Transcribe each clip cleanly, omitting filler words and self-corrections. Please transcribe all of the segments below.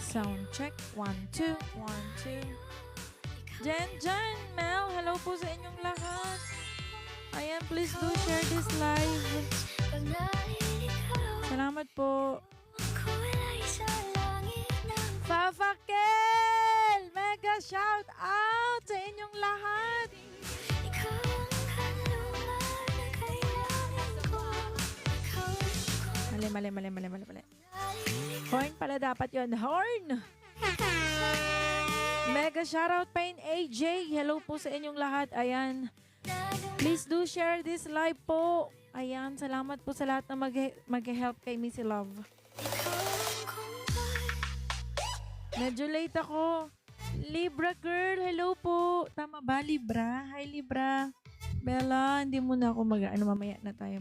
Sound check. 1, 2, 1, 2. Jen, Mel, hello po sa inyong lahat. Ayan, please do share this live. Salamat po. Fafakel! Mega shout out sa inyong lahat. Mali. Horn pala dapat yon. Horn! Mega shoutout pa in AJ. Hello po sa inyong lahat. Ayan. Please do share this live po. Ayan. Salamat po sa lahat na mag-help kay Missy Love. Medyo late ako. Libra girl. Hello po. Tama ba, Libra? Hi, Libra. Bella, hindi muna ako mamaya na tayo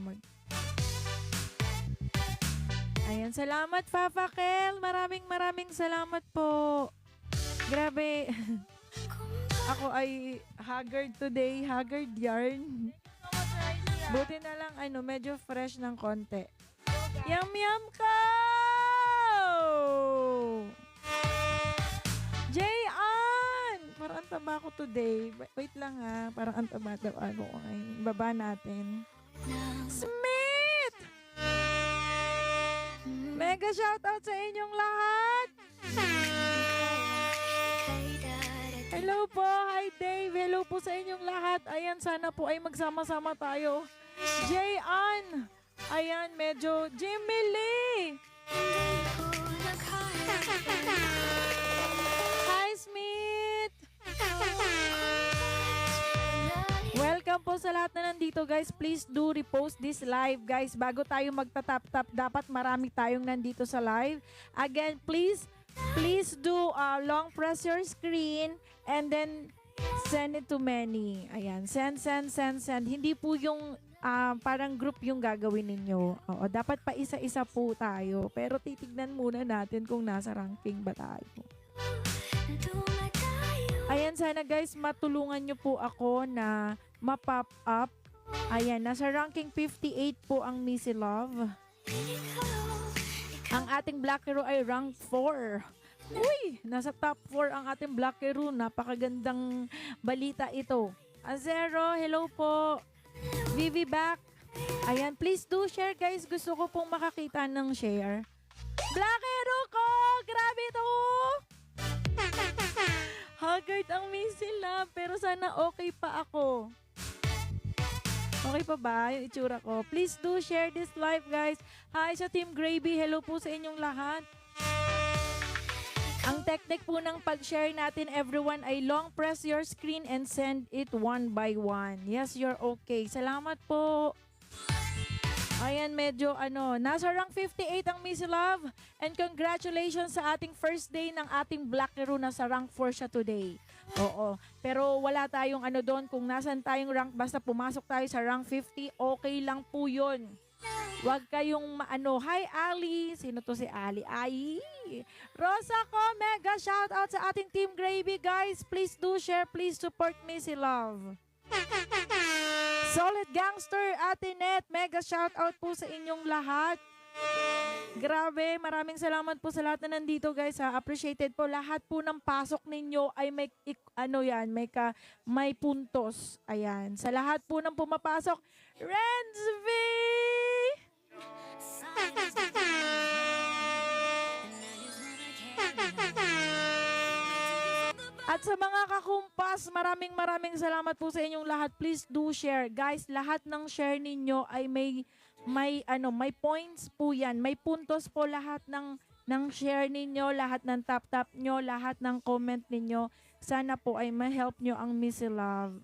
Ayan, salamat Fafakel. Maraming salamat po. Grabe. Ako ay haggard today. Haggard yarn. Buti na lang, medyo fresh ng konti. Yum ko! Jayan! Parang ang taba ko today. Wait lang ha. Parang ang taba ako. Baba natin. Smith! Mega shoutout sa inyong lahat! Hello po! Hi Dave! Hello po sa inyong lahat! Ayan, sana po ay magsama-sama tayo. Jayan! Ayan, medyo Jimmy Lee! Hi Smith! Welcome po sa lahat na nandito guys. Please do repost this live guys. Bago tayo magtatap-tap, dapat marami tayong nandito sa live. Again, please do long press your screen and then send it to many. Ayan, send. Hindi po yung parang group yung gagawin ninyo. Oo, dapat pa isa-isa po tayo. Pero titignan muna natin kung nasa ranking ba tayo. Ayan, sana guys, matulungan nyo po ako na ma-pop up. Ayan, nasa ranking 58 po ang Missy Love. Ang ating Black Hero ay rank 4. Uy, nasa top 4 ang ating Black Hero. Napakagandang balita ito. Azero, hello po. Vivi back. Ayan, please do share guys. Gusto ko pong makakita ng share. Black Hero ko! Grabe ito! Haggard ang Missy Love, pero sana okay pa ako. Okay pa ba yung itsura ko? Please do share this live, guys. Hi sa Team Gravy. Hello po sa inyong lahat. Ang technique po ng pag-share natin, everyone, ay long press your screen and send it one by one. Yes, you're okay. Salamat po. Ayan, medyo nasa rank 58 ang Missy Love. And congratulations sa ating first day ng ating Black Hero. Nasa rank 4 siya today. Oo. Pero wala tayong doon. Kung nasan tayong rank, basta pumasok tayo sa rank 50, okay lang po yun. Huwag kayong Hi, Ali. Sino to si Ali? Ay! Rosa ko, mega shoutout sa ating Team Gravy, guys. Please do share. Please support Missy Love. Solid Gangster, Ate Net, mega shoutout po sa inyong lahat. Grabe, maraming salamat po sa lahat na nandito guys. Appreciated po. Lahat po ng pasok ninyo ay may may puntos. Ayan. Sa lahat po ng pumapasok, Renz V! At sa mga kakumpas, maraming salamat po sa inyong lahat. Please do share. Guys, lahat ng share ninyo ay may points po yan. May puntos po lahat ng share ninyo, lahat ng tap nyo, lahat ng comment ninyo. Sana po ay ma-help nyo ang Missy Love.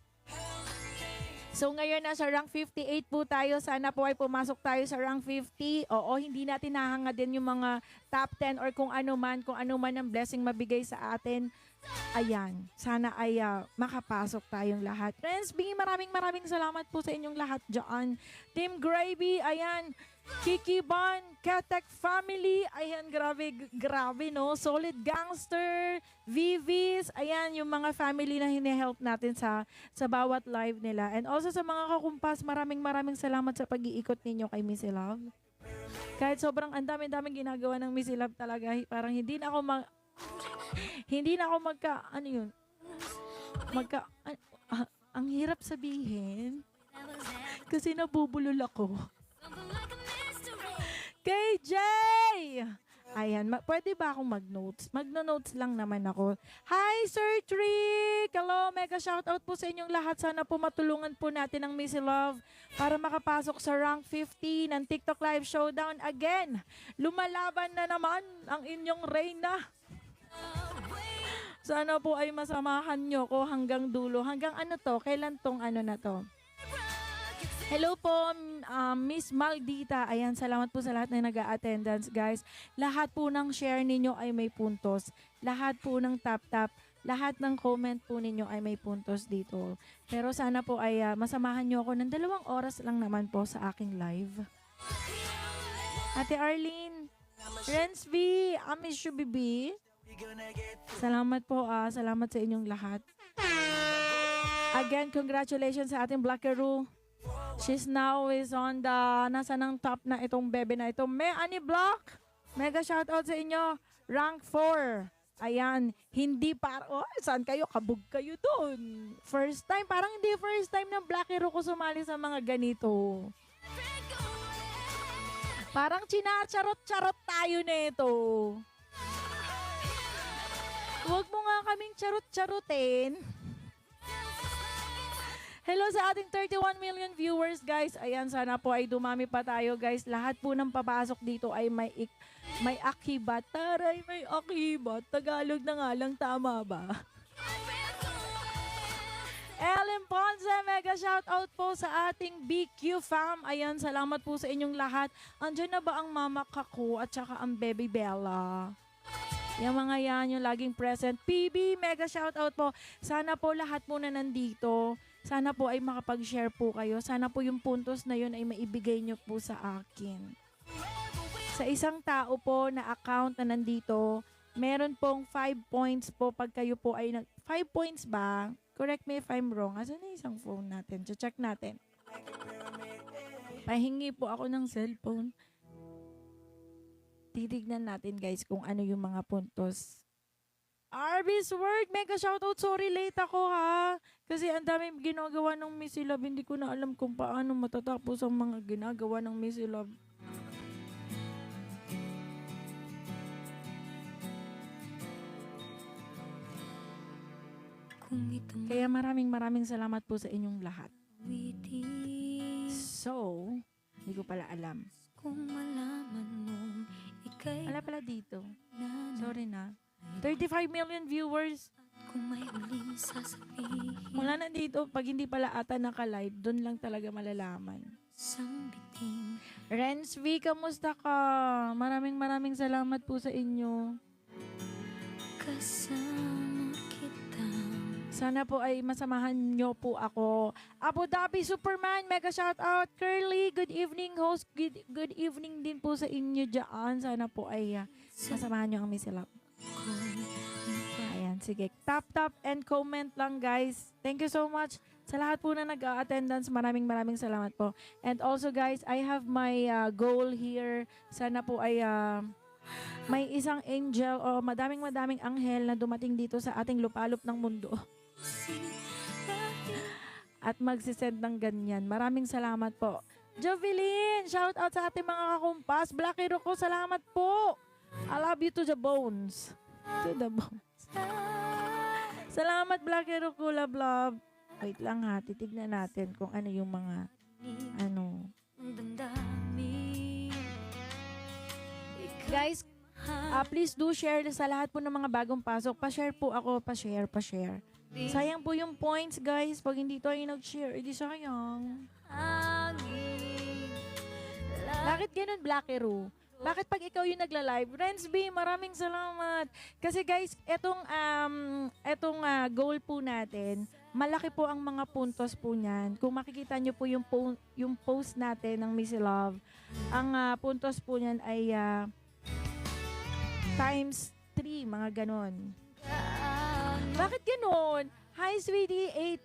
So ngayon nasa rank 58 po tayo. Sana po ay pumasok tayo sa rank 50. Oo, hindi natin nahanga din yung mga top 10 or kung ano man ang blessing mabigay sa atin. Ayan, sana ay makapasok tayong lahat. Friends, maraming salamat po sa inyong lahat dyan. Team Gravy, ayan. Kiki Bon, Katek Family, ayan, grabe no. Solid Gangster, Vivis, ayan, yung mga family na hine-help natin sa bawat live nila. And also sa mga kakumpas, maraming salamat sa pag-iikot ninyo kay Missy Love. Kahit sobrang ang dami-daming ginagawa ng Missy Love talaga, parang hindi na ako Hindi na ako ano yun, ang hirap sabihin kasi nabubulol ako. KJ! Ayan, pwede ba akong mag-notes? Magno-notes lang naman ako. Hi, Sir Trick! Hello, mega shoutout po sa inyong lahat. Sana po matulungan po natin ang Missy Love para makapasok sa rank 50 ng TikTok Live Showdown again. Lumalaban na naman ang inyong Reyna. Sana po ay masamahan nyo ko hanggang dulo. Hanggang ano to? Kailan tong ano na to? Hello po, Miss Maldita. Ayan, salamat po sa lahat na nag-a-attendance, guys. Lahat po ng share ninyo ay may puntos. Lahat po ng tap-tap, lahat ng comment po ninyo ay may puntos dito. Pero sana po ay masamahan nyo ako ng 2 oras lang naman po sa aking live. Ate Arlene, Renz V, I miss you, baby. Salamat po, salamat sa inyong lahat. Again, congratulations sa ating Blackeroo. She's now is on the, nasa ng top na itong bebe na ito. Ani Block, mega shoutout sa inyo. Rank 4. Ayan, hindi para, saan kayo? Kabog kayo dun. First time, parang hindi first time ng Blackeroo ko sumali sa mga ganito. Parang charot-charot tayo nito. Huwag mo nga kaming charot-charotin. Hello sa ating 31 million viewers, guys. Ayan, sana po ay dumami pa tayo, guys. Lahat po ng papasok dito ay may akibat. Taray, may akibat. Tagalog na nga lang, tama ba? Ellen Ponce, mega shoutout po sa ating BQ fam. Ayan, salamat po sa inyong lahat. Andiyan na ba ang mama Kaku at saka ang baby Bella? Yung mga yan, yung laging present. PB, mega shoutout po. Sana po lahat po na nandito. Sana po ay makapag-share po kayo. Sana po yung puntos na yun ay maibigay nyo po sa akin. Sa isang tao po na account na nandito, meron pong 5 points po pag kayo po ay 5 points ba? Correct me if I'm wrong. Asan na isang phone natin? Check natin. Pahingi po ako ng cellphone. Titignan natin, guys, kung ano yung mga puntos. Arby's Word, mega shoutout. Sorry, late ako ha. Kasi ang dami ginagawa ng Missy Love. Hindi ko na alam kung paano matatapos ang mga ginagawa ng Missy Love. Kaya maraming salamat po sa inyong lahat. So, hindi ko pala alam. Wala pala dito. Sorry na. 35 million viewers. Wala na dito. Pag hindi pala ata naka-live, doon lang talaga malalaman. Renz V, kamusta ka? Maraming salamat po sa inyo. Sana po ay masamahan nyo po ako. Abu Dhabi Superman, mega shout out. Curly, good evening host. Good evening din po sa inyo dyan. Sana po ay masamahan nyo ang Missy Love. Ayan, sige. Tap and comment lang, guys. Thank you so much sa lahat po na nag-attendance. Maraming salamat po. And also, guys, I have my goal here. Sana po ay may isang angel o madaming anghel na dumating dito sa ating lupalop ng mundo. At magsisend ng ganyan. Maraming salamat po. Jovelyn, shout out sa ating mga kakumpas. Blackero ko, salamat po. I love you to the bones. To the bones. Salamat, Blackero ko, love. Wait lang ha, titignan natin kung ano yung mga Guys, please do share sa lahat po ng mga bagong pasok. Pa-share po ako, pa-share. Sayang po yung points, guys. Pag hindi tayo nag-share, edi sayang. Bakit ganun, Blackero? Bakit pag ikaw yung nagla-live? Renz B, maraming salamat. Kasi guys, etong goal po natin, malaki po ang mga puntos po niyan. Kung makikita nyo po yung post natin ng Missy Love, ang puntos po niyan ay times 3, mga ganon. Bakit ganon? Hi, Sweetie 8.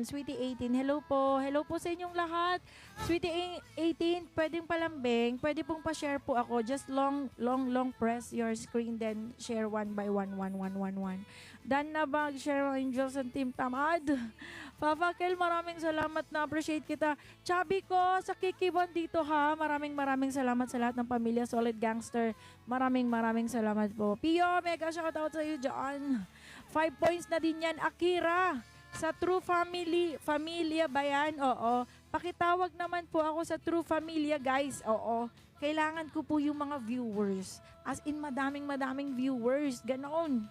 Sweetie 18, hello po. Hello po sa inyong lahat. Sweetie 18, pwedeng palambing, pwede pong pa-share po ako. Just long press your screen, then share one by one. Dan na ba, share Angels and Team Tamad? Papa Kel, maraming salamat, na appreciate kita. Chubby ko, sa Kikibon dito ha. Maraming salamat sa lahat ng pamilya Solid Gangster. Maraming salamat po. Pio, mega shoutout sa iyo dyan. 5 points na din yan. Akira, sa True Family, Familia ba yan? Oo. Pakitawag naman po ako sa True Familia, guys. Oo. Kailangan ko po yung mga viewers. As in, madaming viewers. Ganon.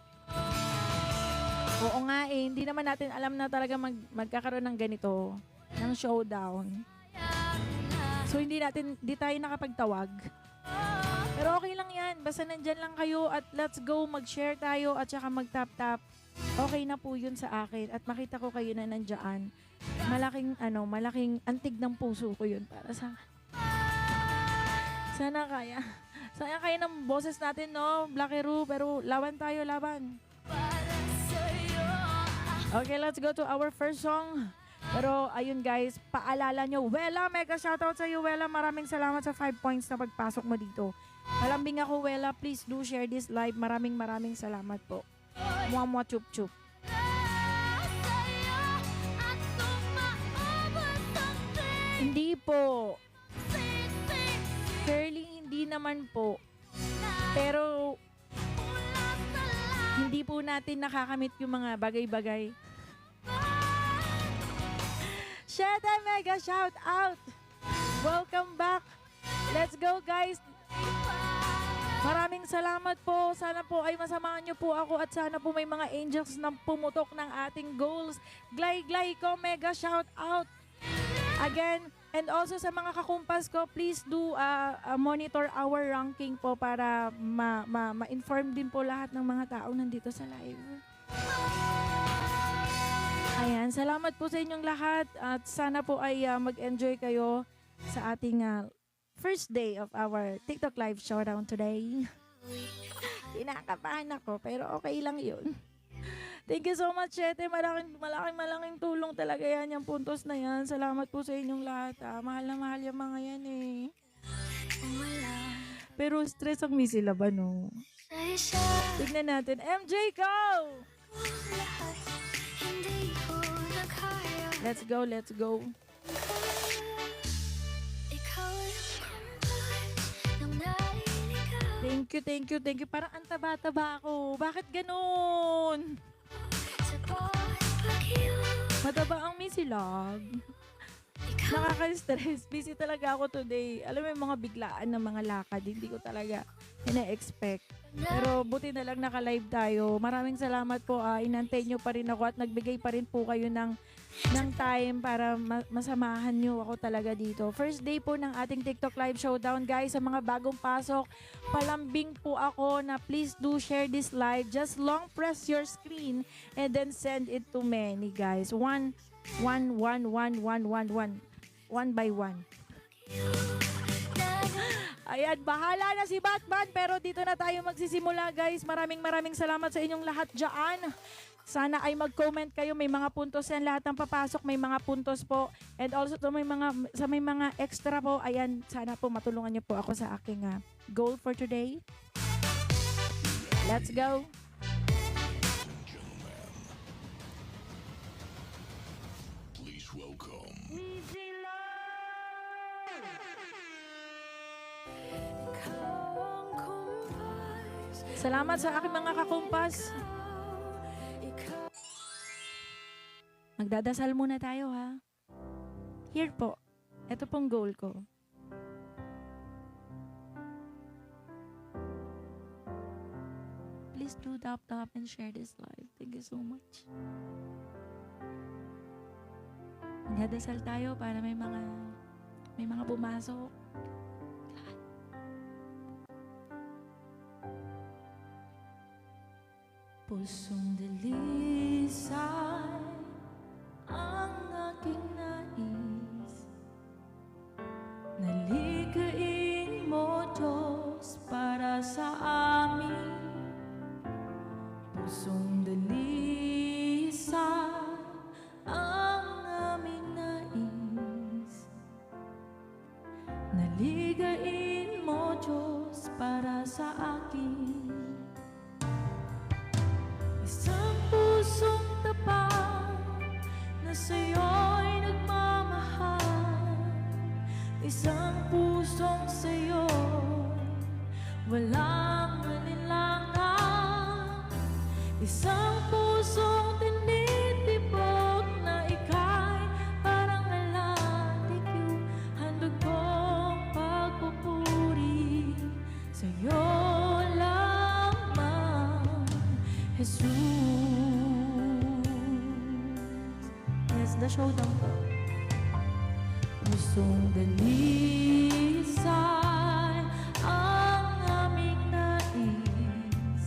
Oo nga eh. Hindi naman natin alam na talaga magkakaroon ng ganito. Ng showdown. So, hindi tayo nakapagtawag. Pero okay lang yan. Basta nandyan lang kayo at let's go. Mag-share tayo at saka mag-tap-tap. Okay na po yun sa akin at makita ko kayo na nandiyan. Malaking antig ng puso ko yun para sa sana kaya ng boses natin, no? Blackeru, pero laban tayo. Okay, let's go to our first song. Pero ayun guys, paalala nyo, Wela, mega shoutout sa iyo, Wela. Maraming salamat sa 5 points na pagpasok mo dito. Malambing ako, Wela. Please do share this live. Maraming salamat po. Mua chup chup. Hindi po. Curly, hindi naman po. Pero hindi po natin nakakamit yung mga bagay-bagay. Sheta, mega shout out. Welcome back. Let's go, guys. Maraming salamat po. Sana po ay masamahan niyo po ako at sana po may mga angels na pumutok ng ating goals. Glay ko, mega shout out. Again, and also sa mga kakumpas ko, please do monitor our ranking po para ma-inform din po lahat ng mga tao nandito sa live. Ayan, salamat po sa inyong lahat at sana po ay mag-enjoy kayo sa ating first day of our TikTok Live Showdown today. Kinakabahan ako, pero okay lang yun. Thank you so much, Chete. Malaking tulong talaga yan, yung puntos na yan. Salamat po sa inyong lahat. Mahal na mahal yung mga yan eh. Pero stress ang may sila ba, no? Tignan natin. MJ, go! Let's go. Thank you. Parang ang taba-taba ako. Bakit ganun? Mataba ang misilog. Nakaka-stress. Busy talaga ako today. Alam mo yung mga biglaan na mga lakad. Hindi ko talaga ina-expect. Pero buti na lang naka-live tayo. Maraming salamat po. Inantay nyo pa rin ako at nagbigay pa rin po kayo ng time para masamahan nyo ako talaga dito. First day po ng ating TikTok Live Showdown, guys. Sa mga bagong pasok, palambing po ako na please do share this live. Just long press your screen and then send it to many, guys. One by one. Ayan, bahala na si Batman, pero dito na tayo magsisimula, guys. Maraming salamat sa inyong lahat dyan. Sana ay mag-comment kayo, may mga puntos yan, lahat ng papasok, may mga puntos po. And also may mga extra po, ayan, sana po matulungan niyo po ako sa aking goal for today. Let's go. Please welcome. Salamat sa aking mga kakumpas. Magdadasal muna tayo, ha? Here po. Ito pong goal ko. Please do tap and share this live. Thank you so much. Magdadasal tayo para may mga pumasok. Pusong dalisay ang aking nais, nalikhain mo, Diyos, para sa amin. Pusong dalisay Naligain mo, Diyos, para sa akin. Isang pusong tapat na sa'yo'y nagmamahal. Isang pusong sa'yo walang alinlangan. Isang pusong tinitibok na ika'y parang alatikyong handog kong pagpupuri sa'yo lamang, Jesus. Yes, the showdown po. Pusong dalisay ang aming nais.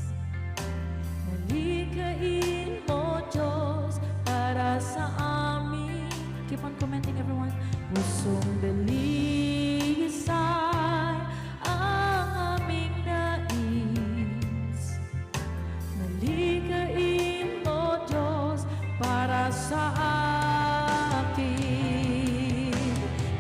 Nalikain mo, Diyos, para sa amin. Keep on commenting, everyone. Pusong dalisay ang aming nais. Nalikain mo, Diyos, para sa amin.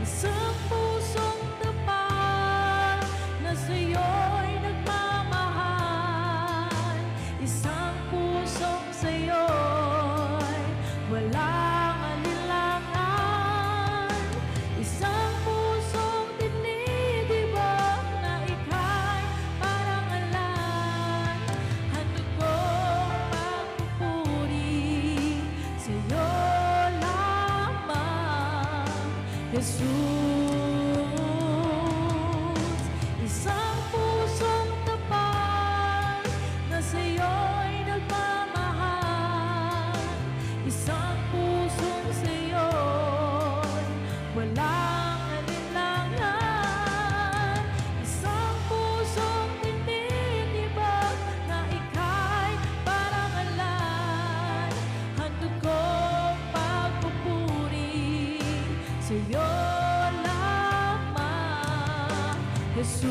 Isang pusong tapat na sa'yo'y nagmamahal. Isang pusong sa'yo'y walang alinlangan. Isang pusong tinitibok na ika'y parang alan. Handog kong pagpupuri sa'yo lamang, Jesus. Isang pusong tapat na sa'yo'y nagmamahal. Isang pusong sa'yo'y walang alinlangan. Isang pusong tinitibok na ika'y parang alan. Handog kong pagpupuri sa'yo lamang, Jesus.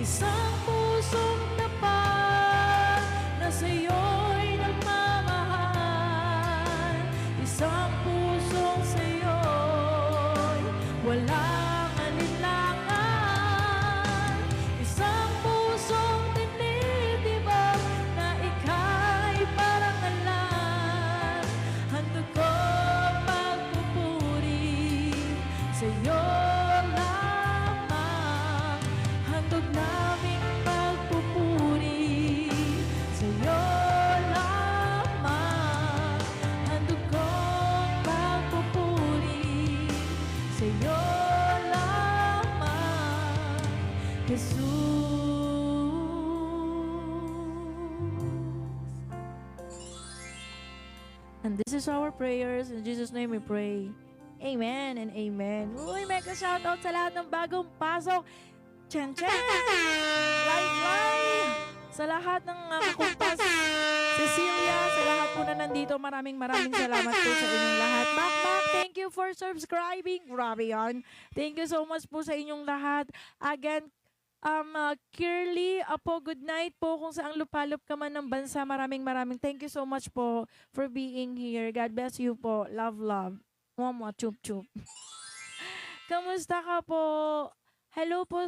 Isang pusong tapat na sa'yo'y nagmamahal. Isang pusong sa'yo'y walang alinlangan. Isang pusong tinitibok na ika'y parang alan. Handog kong pagpupuri sa'yo lamang. Handog naming pagpupuri sa'yo lamang. Handog kong pagpupuri sa'yo lamang, Jesus. And this is our prayers. In Jesus' name we pray. Amen and amen. Uy, mega shoutout sa lahat ng bagong pasok. Chen Chen! Live! Sa lahat ng kakumpas. Cecilia, sa lahat po na nandito, maraming salamat po sa inyong lahat. Bakbak, thank you for subscribing. Grabe yan. Thank you so much po sa inyong lahat. Again, Kirly, Apo, good night po kung saan lupalop ka man ng bansa. Maraming thank you so much po for being here. God bless you po. Love. Mwah, chup. Kamusta ka po? Hello po,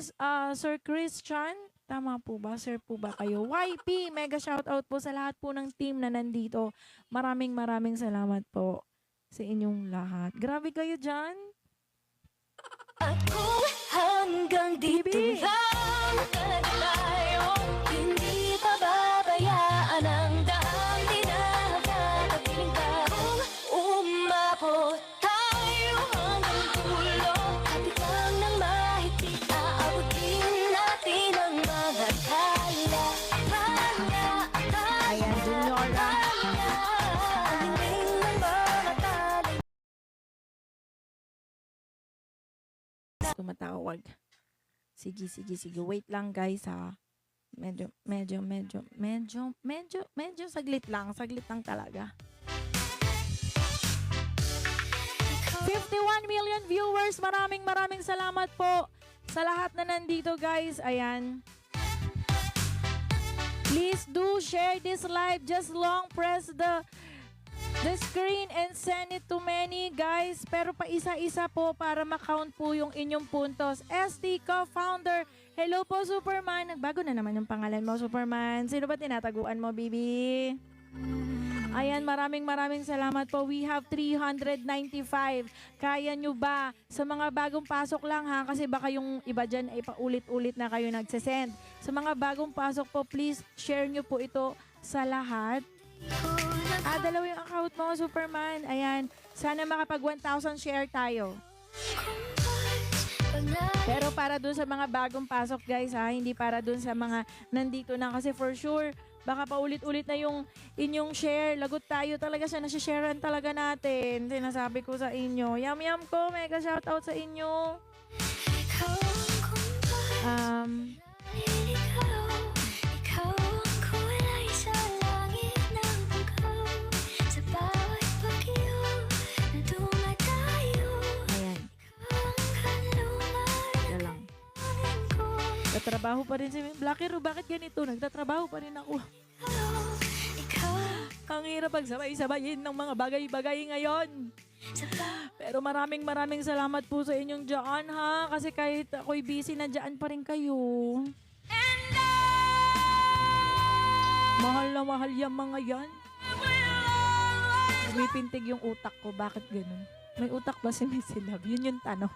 Sir Christian. Tama po ba? Sir po ba kayo? YP, mega shoutout po sa lahat po ng team na nandito. Maraming salamat po sa inyong lahat. Grabe kayo dyan. At kung hanggang dito Bibi. lang talaga tayo, hindi pababayaan ang daang tinatatapiling ka. Kung umabot tayo hanggang dulo, hapit lang ng mahigpit, aabutin natin ang mga kala. Ayan, Juniora. Ang hiling ng mga tali. Tumatawag. Sige. Wait lang guys ha. Medyo saglit lang talaga. 51 million viewers. Maraming salamat po sa lahat na nandito guys. Ayan. Please do share this live. Just long press the the screen and send it to many, guys. Pero pa isa-isa po para ma-count po yung inyong puntos. ST co-founder, hello po, Superman. Nagbago na naman yung pangalan mo, Superman. Sino ba tinataguan mo, baby? Ayan, maraming salamat po. We have 395. Kaya nyo ba? Sa mga bagong pasok lang ha, kasi baka yung iba dyan ay paulit-ulit na kayo nagsasend. Sa mga bagong pasok po, please share nyo po ito sa lahat. Dalawa yung account mo, Superman. Ayan, sana makapag 1,000 share tayo. Pero para dun sa mga bagong pasok, guys, ha, hindi para dun sa mga nandito na, kasi for sure, baka paulit-ulit na yung inyong share. Lagot tayo talaga siya. Nasisharean talaga natin. Sinasabi ko sa inyo. Yum ko. Mega shoutout sa inyo. Ayan. Yan lang. Nagtatrabaho pa rin si Blackero. Bakit ganito? Nagtatrabaho pa rin ako. Ang hirap pagsabay-sabayin ng mga bagay-bagay ngayon. Pero maraming salamat po sa inyong dyan, ha? Kasi kahit ako'y busy, na pa rin kayo. Mahal na mahal yung mga yan. Umipintig yung utak ko. Bakit ganun? May utak ba si Missy Love? Yun yung tanong.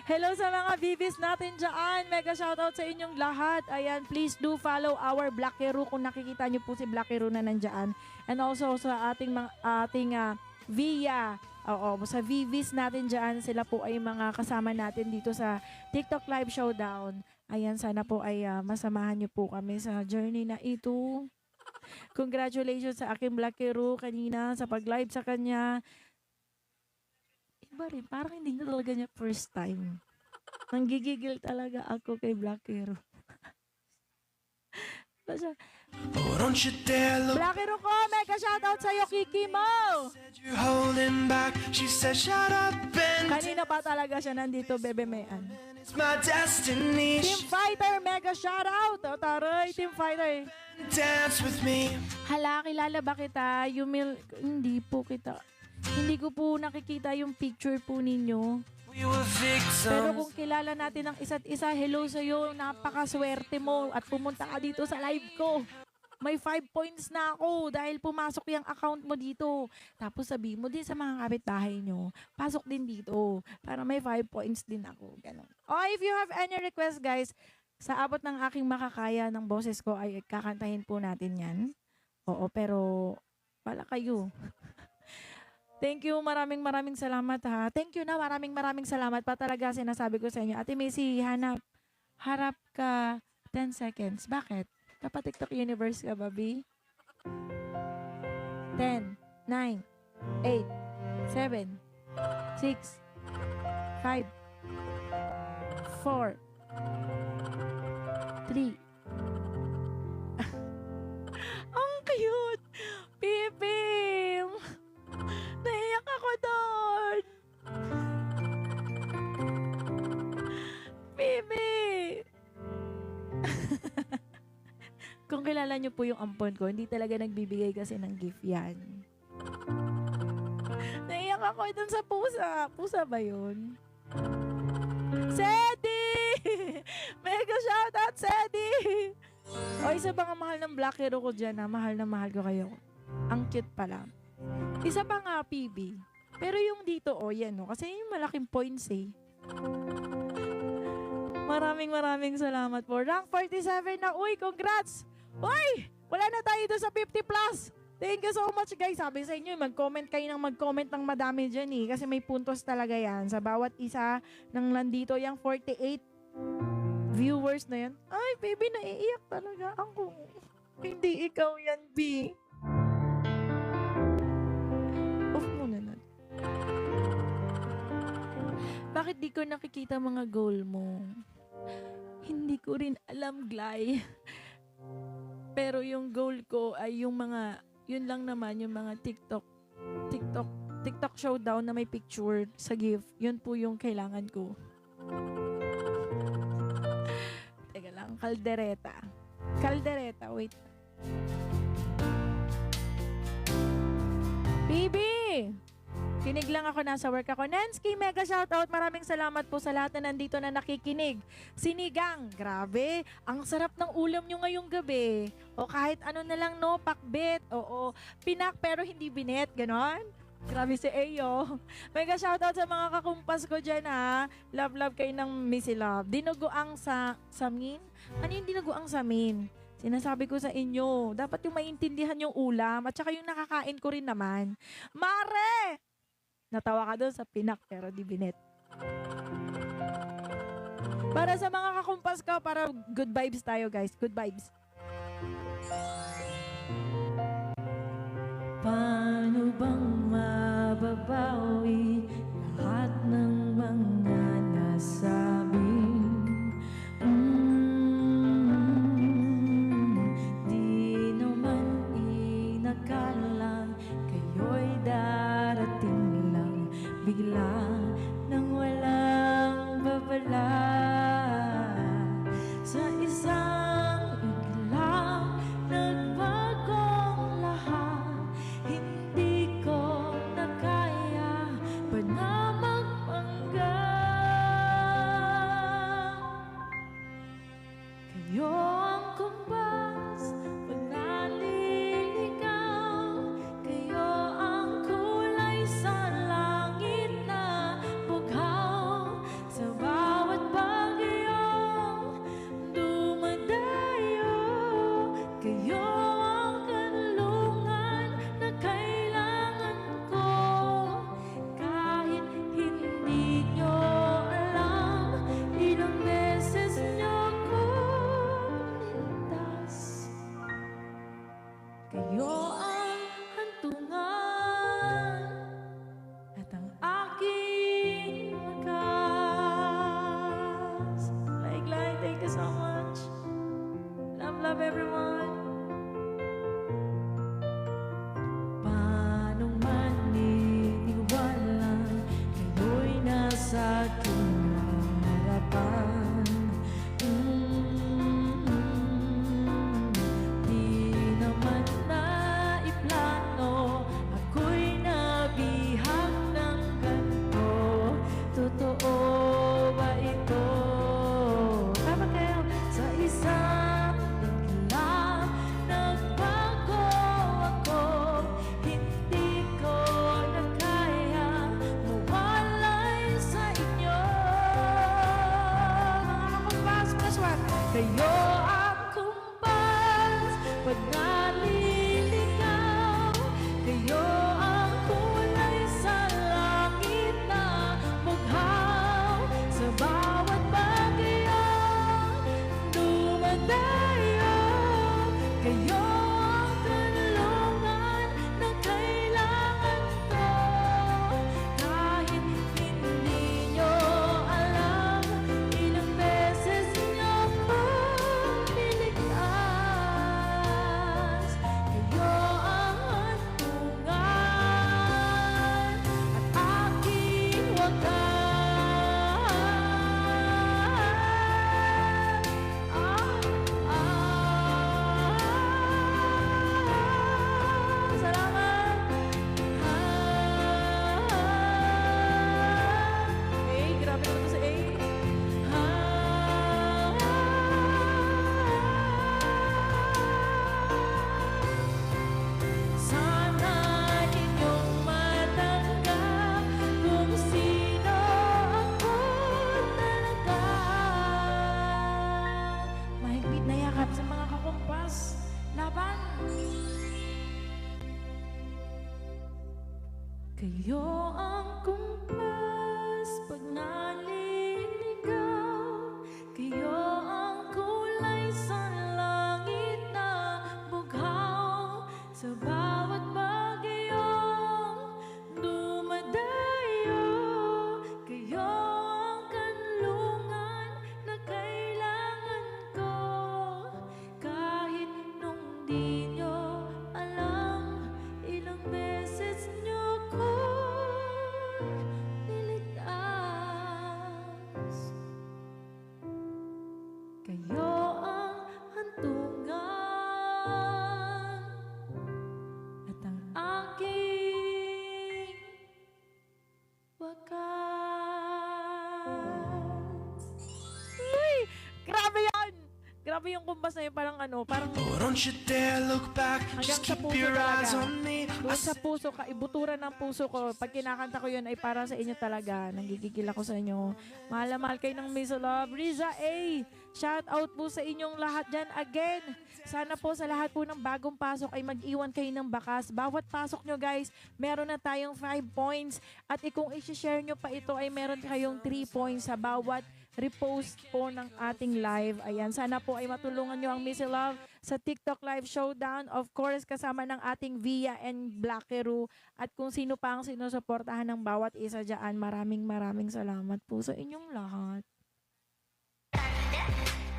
Hello sa mga bibis natin dyan. Mega shoutout sa inyong lahat. Ayan, please do follow our Blackero kung nakikita nyo po si Blackero na nandyan. And also sa ating Via. Oo, sa VVs natin dyan, sila po ay mga kasama natin dito sa TikTok Live Showdown. Ayan, sana po ay masamahan nyo po kami sa journey na ito. Congratulations sa aking Blackero kanina sa pag-live sa kanya. Iba rin, parang hindi na talaga niya first time. Nanggigigil talaga ako kay Blackero. Oh, don't you dare look. Blackero ko, mega shoutout sa'yo, Kiki mo! Said you're holding back. She said, shut up and Kanina pa talaga siya nandito, Bebe Mayan. it's my destiny. Team Fighter, mega shoutout! O, taray, Team Fighter. Dance with me. Hala, kilala ba kita? Hindi po kita. Hindi ko po nakikita yung picture po ninyo. We were Pero victims. kung kilala natin ang isa't isa, hello sa'yo, napakaswerte mo at pumunta ka dito sa live ko. May 5 points na ako dahil pumasok yung account mo dito. Tapos sabi mo din sa mga kapitbahay nyo, pasok din dito para may 5 points din ako. Ganon. Oh, if you have any request, guys, sa abot ng aking makakaya ng boses ko ay kakantahin po natin yan. Oo, pero wala kayo. Thank you, maraming salamat ha. Thank you na, maraming salamat pa talaga sinasabi ko sa inyo. Ate Macy, harap ka 10 seconds. Bakit? Kapa-TikTok Universe ka, baby? 10, 9, 8, 7, 6, 5, 4, 3. Ang cute! Pipim! Naiyak ako doon! Bibi! Kung kilala niyo po yung ampon ko, hindi talaga nagbibigay kasi ng gift yan. Naiyak ako doon sa pusa. Pusa ba yun? Sedi! Mega shoutout, Sedi! O, isa ba nga mahal ng Blackero ko dyan na mahal na mahal ko kayo. Ang cute pala. Isa pa nga, PB. Pero yung dito, yan, no? Kasi yung malaking points, eh. Maraming salamat po. Rank 47 na. Uy, congrats! Uy! Wala na tayo doon sa 50 plus. Thank you so much, guys. Sabi sa inyo, mag-comment kayo ng mag-comment ng madami dyan, eh. Kasi may puntos talaga yan. Sa bawat isa ng nandito, yung 48 viewers na yan. Ay, baby, naiiyak talaga ako. Hindi ikaw yan, B. Off muna na. Bakit di ko nakikita mga goal mo? Hindi ko rin alam, Glay. Pero yung goal ko ay yung mga, yun lang naman, yung mga TikTok showdown na may picture sa gift. Yun po yung kailangan ko. Teka lang, Caldereta, wait. Bibi! Kinig lang ako, nasa work ako. Nansky, mega shoutout. Maraming salamat po sa lahat na nandito na nakikinig. Sinigang, grabe. Ang sarap ng ulam nyo ngayong gabi. O kahit ano na lang, no, pakbet. Oo, pinak pero hindi binet, ganon. Grabe si Ayo. Mega shoutout sa mga kakumpas ko dyan, ha. Love kayo ng Missy Love. Dinuguang sa samin? Ano yung dinuguang samin? Sinasabi ko sa inyo, dapat yung maintindihan yung ulam at saka yung nakakain ko rin naman. Mare! Natawa ka doon sa pinak pero di binet. Para sa mga kakumpas ko, para good vibes tayo guys. Good vibes. Paano bang mababawi lahat ng mga nasabing di naman inakalang kayo'y darating lang bigla nang walang babala sa isang iglang nagbagong lahat. Hindi ko na kaya pa na magpanggap. Kayo ang kumpas pag naliligaw. Kayo ang kulay sa langit na bughaw. Sa bawat bagyong dumadayo, kayo ang kanlungan na kailangan ko. Kahit hindi nyo alam, ilang beses nyo ko niligtas. Kayo ang hantungan at ang aking wakas. Like, thank you so much. Love everyone. Paano man iniwalang kayo'y nasa aking harapan. Di naman naiplano, ako'y nabihag ng ganito. Totoo ba ito? Tama kayo? Sa isang biglang nagbago ako. Hindi ko na kaya mawalay sa inyo. Mga kumpas, plus one. Kayo ang kumpas pag naliligaw. Kayo ang kulay sa langit na bughaw. Sa bawat bagyong dumadayo, kayo ang kanlungan na kailangan ko. Kahit hindi nyo alam, ilang beses nyo ko Uy! Grabe yan! Grabe yung kumbas na yun. Parang parang Oh, don't you dare look back. hanggang Just sa keep puso your eyes talaga. on me. Doon sa puso, kaibuturan ng puso ko. Pag kinakanta ko yun ay para sa inyo talaga. Nanggigigil ako sa inyo. Mahal na mahal kayo ng Miss Love. Riza A, shout out po sa inyong lahat dyan. Again, sana po sa lahat po ng bagong pasok ay mag-iwan kayo ng bakas. Bawat pasok nyo guys, meron na tayong 5 points. At kung i-share nyo pa ito ay meron kayong 3 points sa bawat repost po ng ating live. Ayan, sana po ay matulungan nyo ang Missy Love sa TikTok Live Showdown. Of course, kasama ng ating Via and Blackeru. At kung sino pa ang sinusuportahan ng bawat isa dyan, maraming salamat po sa inyong lahat.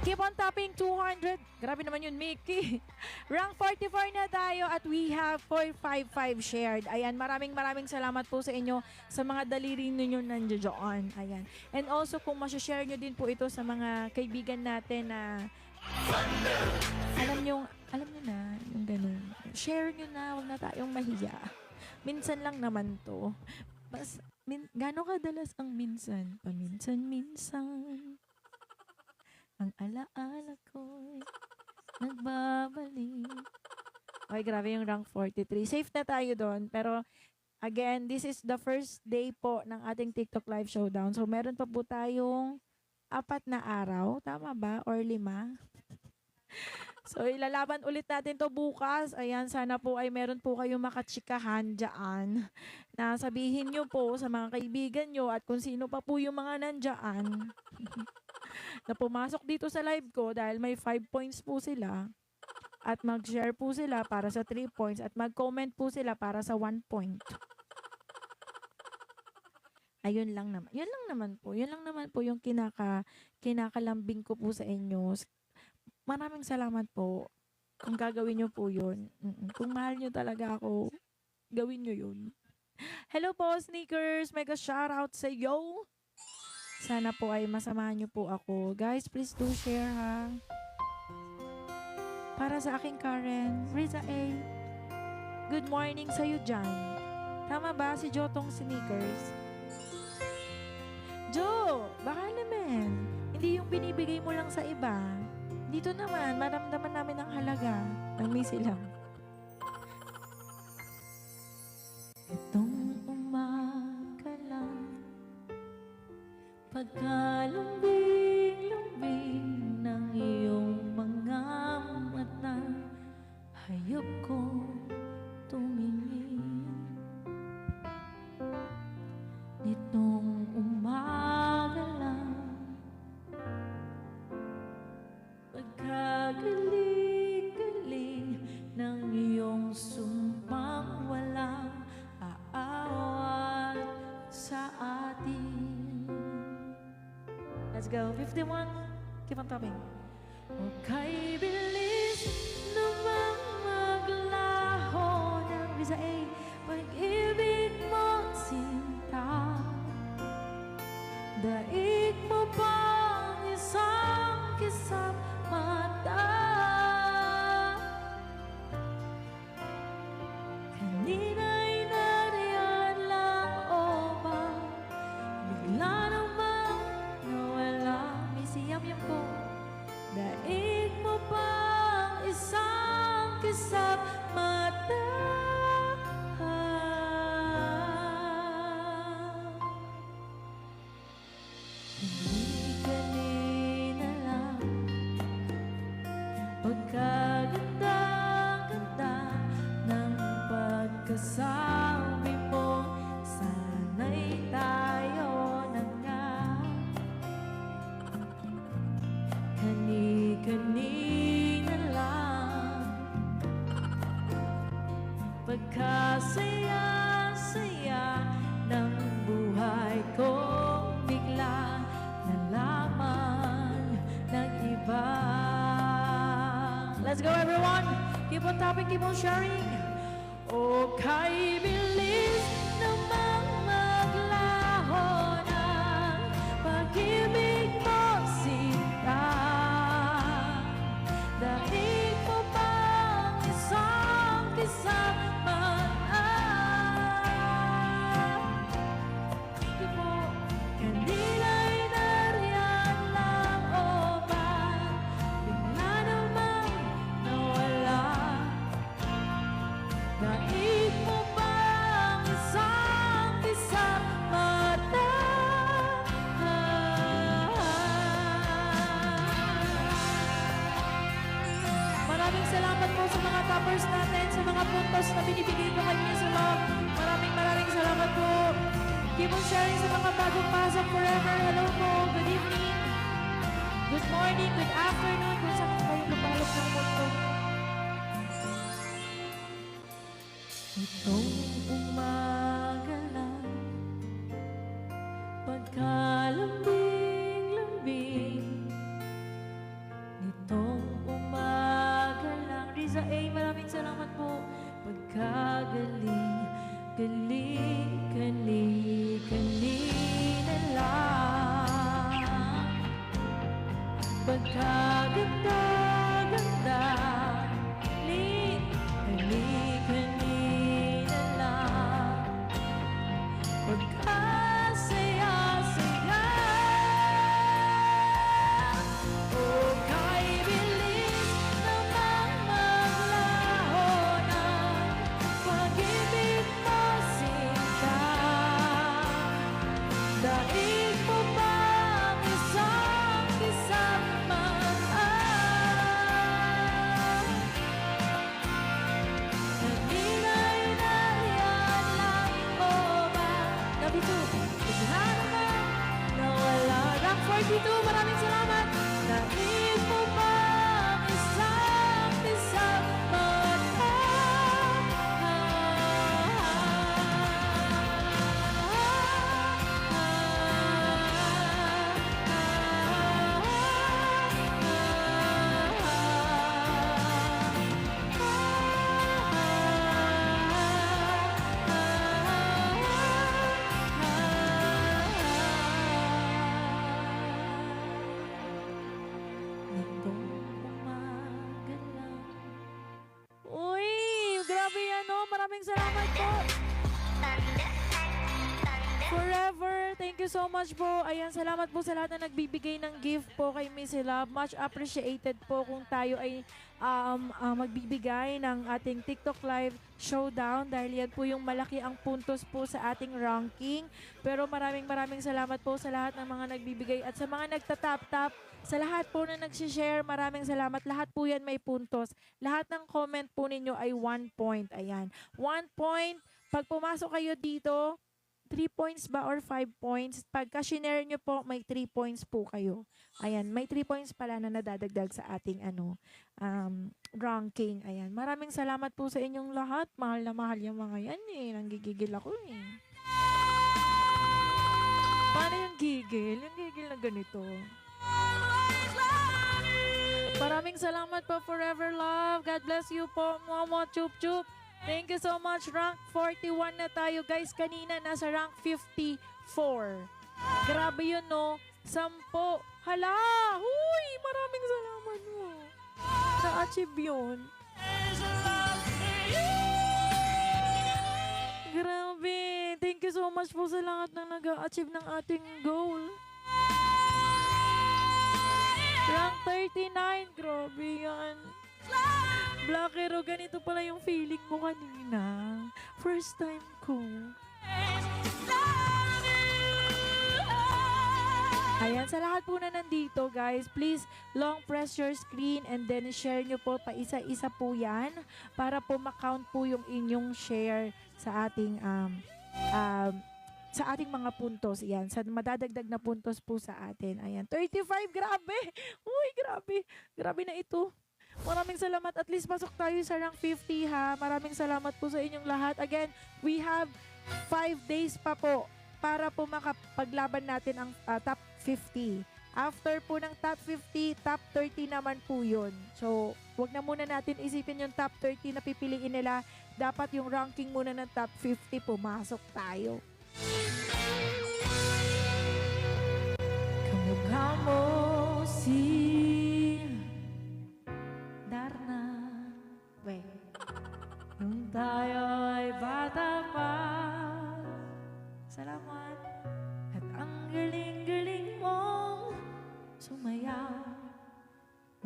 Keep on topping 200. Grabe naman yun, Mickey. Rank 44 na tayo at we have 455 shared. Ayan, maraming salamat po sa inyo sa mga daliri ninyo nandiyan. Ayan. And also, kung share nyo din po ito sa mga kaibigan natin na alam nyo na, yung ganun. Share nyo na, huwag na tayong mahiya. Minsan lang naman to. Gano'ng kadalas ang minsan? Paminsan-minsan. Ang alaala ko'y nagbabalik. Okay, grabe yung rank 43. Safe na tayo doon. Pero, again, this is the first day po ng ating TikTok Live Showdown. So, meron pa po tayong 4 na araw. Tama ba? Or 5? So, ilalaban ulit natin to bukas. Ayan, sana po ay meron po kayong makachikahan dyan. Na sabihin nyo po sa mga kaibigan nyo at kung sino pa po yung mga nandyan. Na pumasok dito sa live ko dahil may 5 points po sila at mag-share po sila para sa 3 points at mag-comment po sila para sa 1 point. Ayun lang naman. Yun lang naman po yung kinakalambing ko po sa inyo. Maraming salamat po kung gagawin nyo po yun. Kung mahal nyo talaga ako, gawin nyo yun. Hello po, Sneakers! Mega shoutout sa iyo! Sana po ay masamahan niyo po ako. Guys, please do share ha. Para sa aking Karen, Riza A. Good morning sa'yo dyan. Tama ba si Jotong Sneakers? Jo, baka naman. Hindi yung binibigay mo lang sa iba. Dito naman, maramdaman namin ang halaga ng Missy lang. Itong umaga lang pagkalumbing-lumbing ng iyong mga mata, hayop ko tumingin. Nitong umaga lang, pagkagaling-galing ng iyong sumpang walang aawat sa atin. Let's go. 51. Keep on topping. O kay bilis namang maglaho ng Riza A. Pag-ibig mo sinta. Daig mo pang isang kisap mata. Kanina'y nariyan lang o ba? Bigla namang nawala. Misiyam-yam ko. Daig mo pang isang kisap mata. Hindi kanina lang pagkaganda-ganda ng pagkasabi mo. Sana'y tayo na nga. Kani-kanina lang pagkasaya-saya ng buhay ko, bigla nalaman ng iba. Let's go everyone! Keep on tapping, keep on sharing. O kay bilis namang maglaho ng pag-ibig mo sinta. Daig mo pang isang kisap mata. Kanila'y maraming salamat po sa mga toppers natin, sa mga puntos na binibigay ko kay Miss Love. Maraming salamat po. Keep on sharing sa mga bagong pasok forever. Hello po, good evening, good morning, good afternoon, kung saan kayo lupalok ng mundo. Itong umaga lang, pagkalambing-lambing, nitong umaga lang. Riza A, maraming salamat po. Pagkagaling, kanina lang. Pagkaganda-ganda, kanina lang. Pagkasaya-saya, o kay bilis namang maglaho ng pag-ibig mo, sinta. Daig mo bang isang kisamaan? Naninay na yan lang o ba? Nabitu, tadhana ba? Nawala ng 42, maraming salamat. Daig mo bang isang kisamaan? Nitong umaga lang. Uy, grabe yan, no? Maraming salamat po. Forever, thank you so much po. Ayan, salamat po sa lahat na nagbibigay ng gift po kay Miss Love. Much appreciated po kung tayo ay magbibigay ng ating TikTok Live Showdown dahil yan po yung malaki ang puntos po sa ating ranking. Pero maraming salamat po sa lahat ng mga nagbibigay at sa mga nagtatap-tap. Sa lahat po na nagsishare, maraming salamat. Lahat po yan may puntos. Lahat ng comment po ninyo ay 1 point. Ayan, 1 point. Pag pumasok kayo dito, 3 points ba or 5 points? Pagka shinare nyo po, may 3 points po kayo. Ayan, may 3 points pala na nadadagdag sa ating ranking. Ayan, maraming salamat po sa inyong lahat. Mahal na mahal yung mga yan eh. Nanggigigil ako eh. Paano yung gigil? Yung gigil na ganito. Maraming salamat po, Forever Love. God bless you po. Momo, chup chup. Thank you so much. Rank 41 na tayo. Guys, kanina nasa rank 54. Grabe yun, no? 10. Hala! Huy! Maraming salamat mo. Na-achieve yun. Grabe. Thank you so much po sa lahat na nag-achieve ng ating goal. Rank 39. Grabe yan. Black Hero, ganito pala yung feeling mo kanina. First time ko. Ayan, sa lahat po na nandito, guys, please long press your screen and then share nyo po pa isa-isa po yan para po makount po yung inyong share sa ating mga puntos. Yan, sa madadagdag na puntos po sa atin. Ayan, 35, grabe! Uy, grabe! Grabe na ito. Maraming salamat. At least pasok tayo sa rank 50 ha. Maraming salamat po sa inyong lahat. Again, we have 5 days pa po para po makapaglaban natin ang top 50. After po ng top 50, top 30 naman po yun. So, wag na muna natin isipin yung top 30 na pipiliin nila. Dapat yung ranking muna ng top 50, pumasok tayo. Kamukha mo si Darna. Wait. Nung tayo ay bata pa. Salamat. At ang galing-galing mong sumayaw.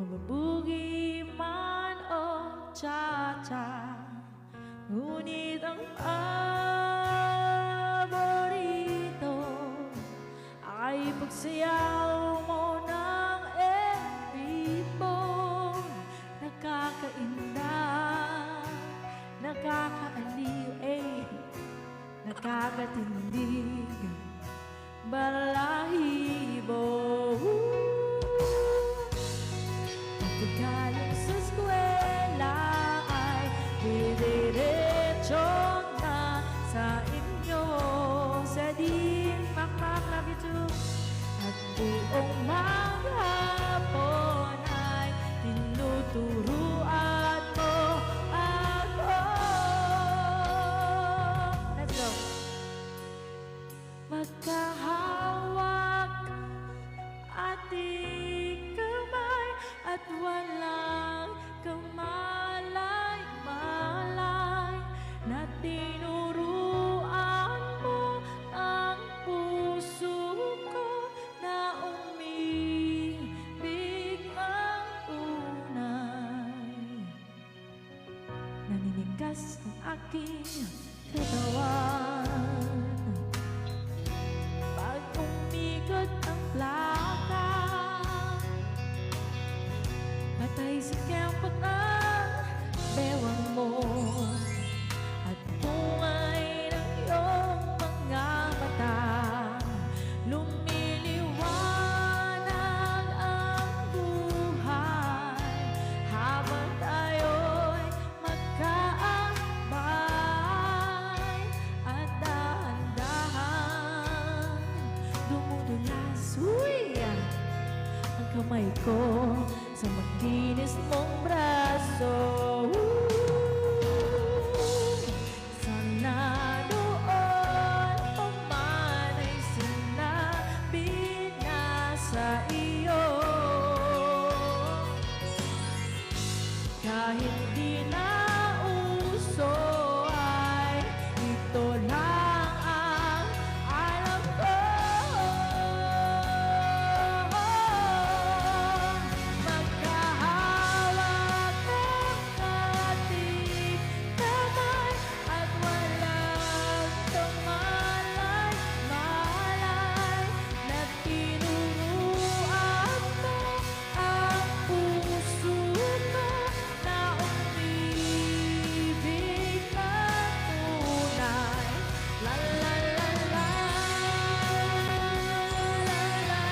Mababugi man o cha-cha. Ngunit ang paborito ay pagsayaw mo ng every bone. Nakakain nakakatindig balahibo. Pagkaling sa eskwela ay didiretso na sa inyo. Sa din makmak, love you too. At buong maghapon ay tinuturuan mo ako. Let's go. Magkahawak ating kamay at walang kamalay-malay na tinuruan mo ang puso ko na umibig ang tunay. Naninigas ang aking katawan pag umikot ang plaka. Patay sa kempot ang bewang mo at bungay ng iyong mga mata. Lumiliwanag ang buhay habang tayo'y magkaambay at dahan-dahan dumudulas ang kamay ko sa makinis mong braso. Sana doon pa man ay sinabi na sa iyo, kahit di na uso ay ito lang ang alam ko. Magkahawak ang ating kamay at walang kamalay-malay na tinuruan mo ang puso ko na umibig ng tunay. La la la la, la la la la.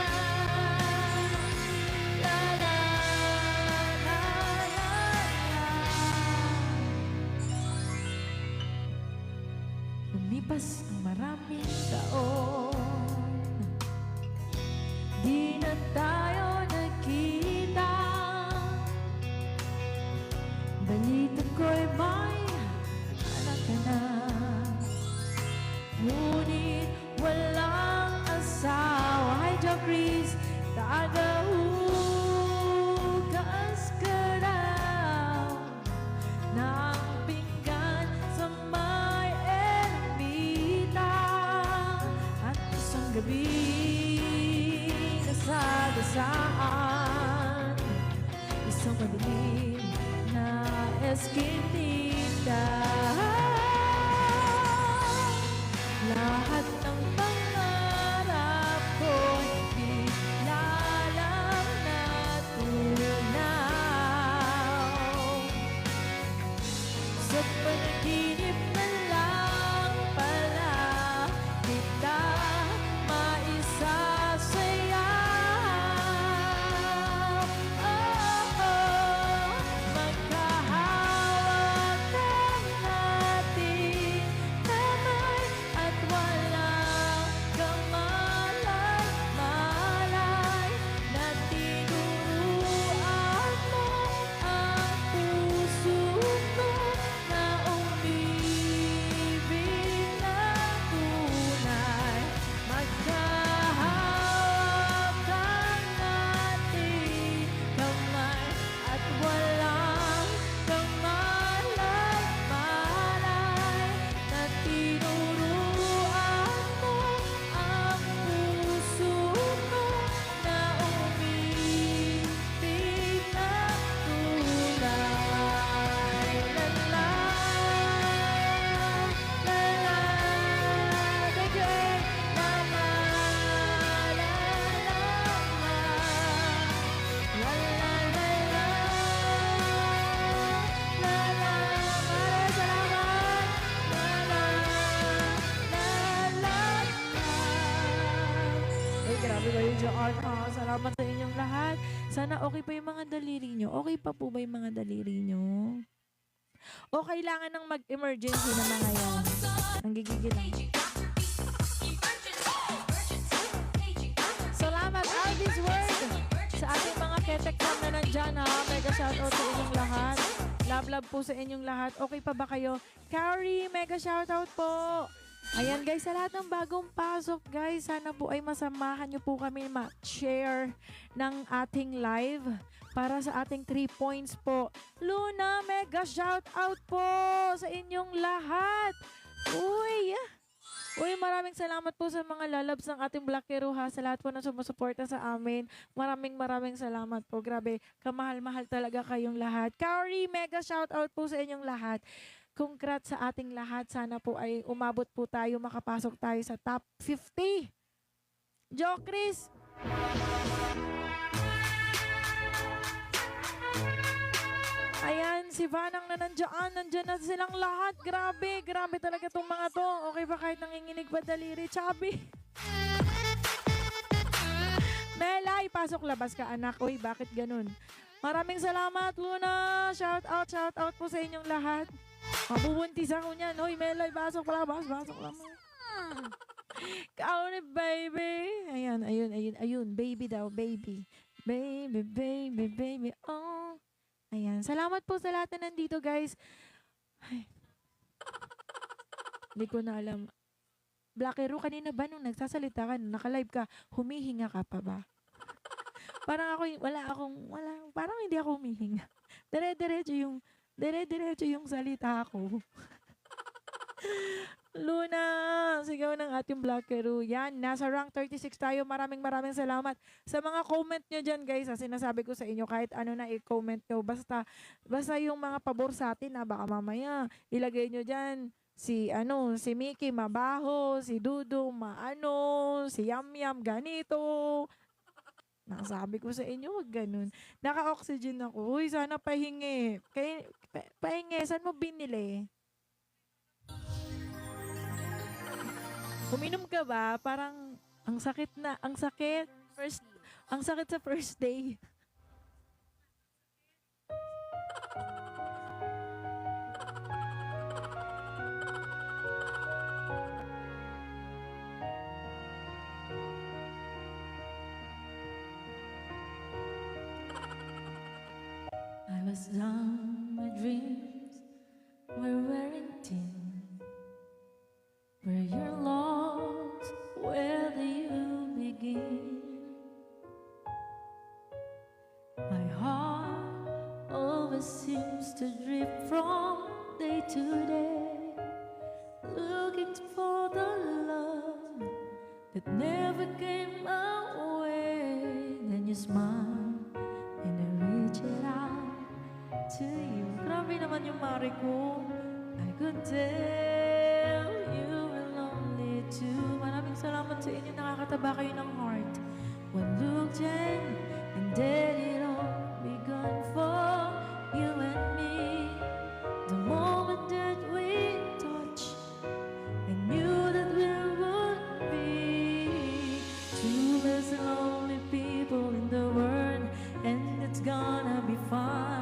Lumipas ang maraming taon, di na tayo nagkita. Balita ko'y may anak ka na, ngunit walang asawa. Hi, Jokris, tagahugas ka raw ng pinggan sa may ermita. At isang gabi nasagasaan isang madilim na eskinita. Lahat ng pangarap ko'y bigla lang natunaw. Sa panaginip na lang pala kita maisasayaw. Oh, oh, magkahawak ang ating kamay at walang Grabe kayo dyan, ha? Salamat sa inyong lahat. Sana okay pa yung mga daliri nyo. Okay pa po ba yung mga daliri nyo? O kailangan ng mag-emergency na mga yan? Nanggigigil lang. Salamat, Alvis Word, sa ating mga ketekam na nandyan, ha? Mega shoutout sa inyong lahat. Love po sa inyong lahat. Okay pa ba kayo? Carrie, mega shoutout po. Ayan guys, sa lahat ng bagong pasok guys, sana po ay masamahan nyo po kami ma-share ng ating live para sa ating 3 points po. Luna, mega shoutout po sa inyong lahat. Uy, maraming salamat po sa mga lalabs ng ating Black Hero, ha, sa lahat po na sumusuporta sa amin. Maraming salamat po. Grabe, kamahal-mahal talaga kayong lahat. Carrie, mega shoutout po sa inyong lahat. Congrats sa ating lahat. Sana po ay umabot po tayo, makapasok tayo sa top 50. Jo Chris. Ayan, si Vanang na nandyan na silang lahat. Grabe talaga itong mga to. Okay ba kahit nanginginig pa daliri? Chubby. Melay, pasok labas ka anak. Uy, bakit ganun? Maraming salamat, Luna. Shout out po sa inyong lahat. Mabubuntis ako niyan. Hoy, Melay, pasok lang. Kauni, baby. Ayun. Baby daw, baby. Baby. Oh. Ayan. Salamat po sa lahat na nandito, guys. Ay. Hindi ko na alam. Black Hero, kanina ba nung nagsasalita ka, naka-live ka, humihinga ka pa ba? Parang parang hindi ako humihinga. Dire-diretso yung salita ko. Luna, sigaw ng ating Black Hero. Yan, nasa rank 36 tayo. Maraming salamat sa mga comment nyo dyan, guys. Sinasabi ko sa inyo, kahit ano na i-comment nyo. Basta yung mga pabor sa atin, baka mamaya ilagay nyo dyan. Si Mickey mabaho, si Dudong maano, si Yam ganito. Nasabi ko sa inyo, wag ganun. Naka-oxygen ako. Uy, sana pahingi. Pahingi, saan mo binili? Uminom ka ba? Parang, ang sakit. Ang sakit sa first day. I was down, my dreams were wearing thin. Where you're lost, where do you begin? My heart always seems to drift from day to day, looking for the love that never came my way. Then you smile and I reach it out to you. Grabe naman yung mari ko. I could tell you were lonely too. Maraming salamat sa inyo. Nakakataba kayo ng heart. One look, Jen, and then it all begun for you and me. The moment that we touched, I knew that we would be two less lonely people in the world, and it's gonna be fine.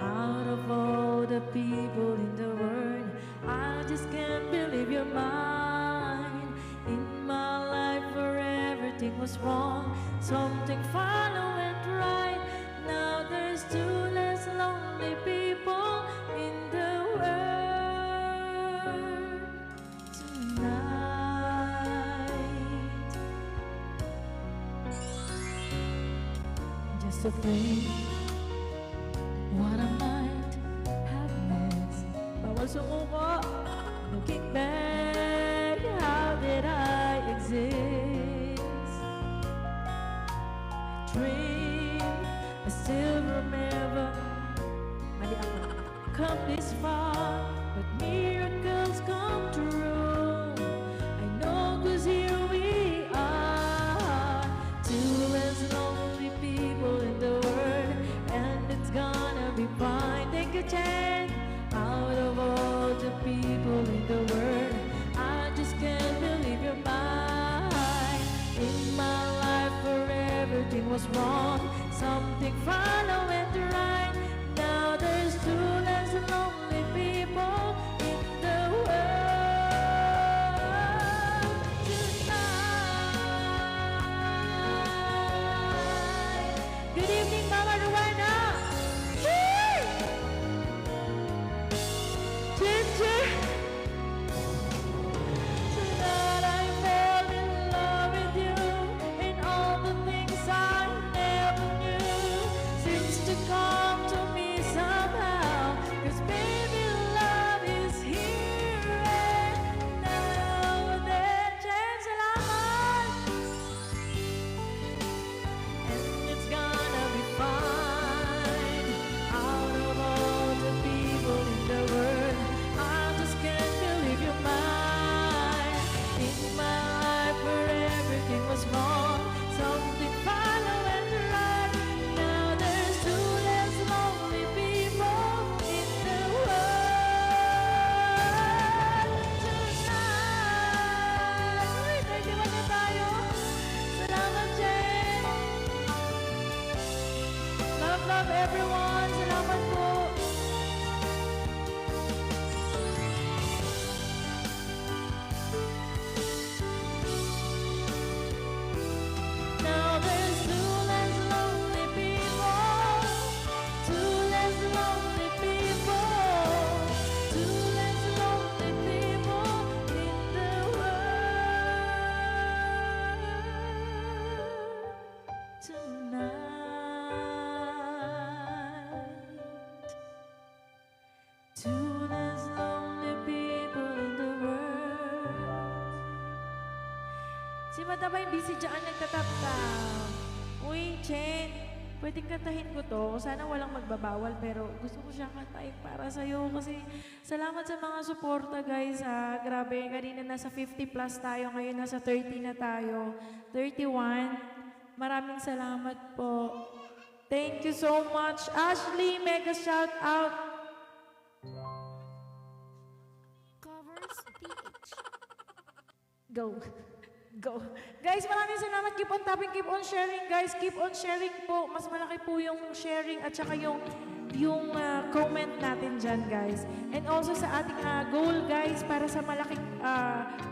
Out of all the people in the world, I just can't believe you're mine. In my life where everything was wrong, something finally went right. Now there's two less lonely people in the world tonight. Just to think what I might have missed. Bawal sumuko. Looking back, how did I exist? I dream, I still remember. Mali ako. Come this far, but miracles come true. I know 'cause here we are, two less lonely people in the world, everything was wrong. Something finally went right. Now there's two less lonely people in the world tonight. Good evening, Mama Rowena. Hey! Ginger. Tonight I fell in love with you, and all the things I never knew seems to come to me somehow. 'Cause baby, love is here and now. Then change the light, and it's gonna be fine. Out of all the people in the world, I just can't believe you're mine. In my life where everything was wrong, something finally went right. Now there's two less lonely people in the world tonight. Uy, 31 na tayo. Salamat, Jen. Love, love everyone. Salamat po. Now there's two less lonely people, two less lonely people, two less lonely people in the world tonight. Two less lonely people in the world. Si Madam ay busy dyan, nagtatap-tap. Uy, Chen, pwedeng kantahin ko to. Sana walang magbabawal, pero gusto ko siya kantahin para sa'yo. Kasi salamat sa mga suporta, guys. Grabe, kanina nasa 50 plus tayo, ngayon nasa 30 na tayo. 31. Maraming salamat po. Thank you so much. Ashley, mega shout out. Covers PH. Go. Go. Guys, maraming salamat. Keep on tapping, keep on sharing, guys. Keep on sharing po. Mas malaki po yung sharing at saka yung comment natin dyan, guys. And also sa ating goal, guys, para sa malaking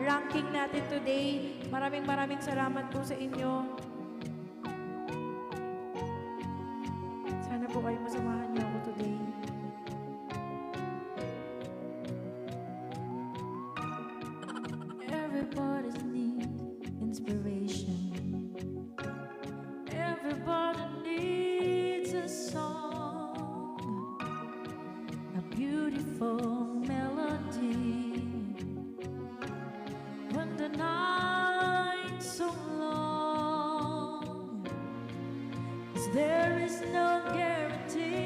ranking natin today. Maraming salamat po sa inyo. Sana po kayo masamahan niyo ako today. Everybody's need inspiration. Everybody needs a song, a beautiful melody. When the night's so long, 'cause there is no guarantee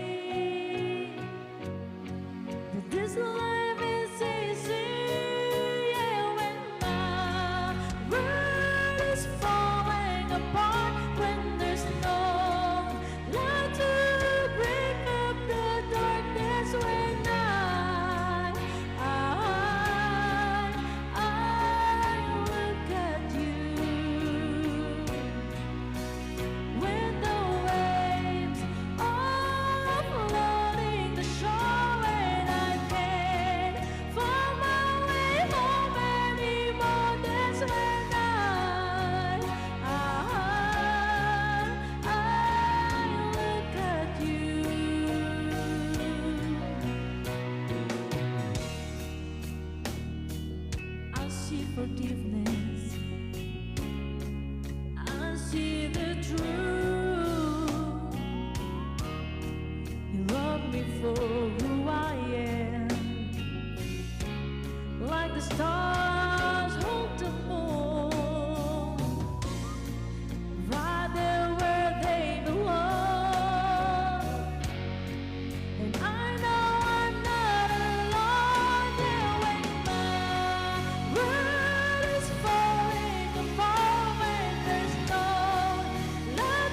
that this life is easy. Yeah, when my world is falling apart, when there's no light to break up the darkness, when I look at you, when the waves are flooding the shore, and I can't find my way home anymore. That's when I look at you. I see forgiveness. I see the truth. You love me for who I am, like the stars hold the moon, right there where they belong. And I know I'm not alone there when my world is falling apart, when there's no light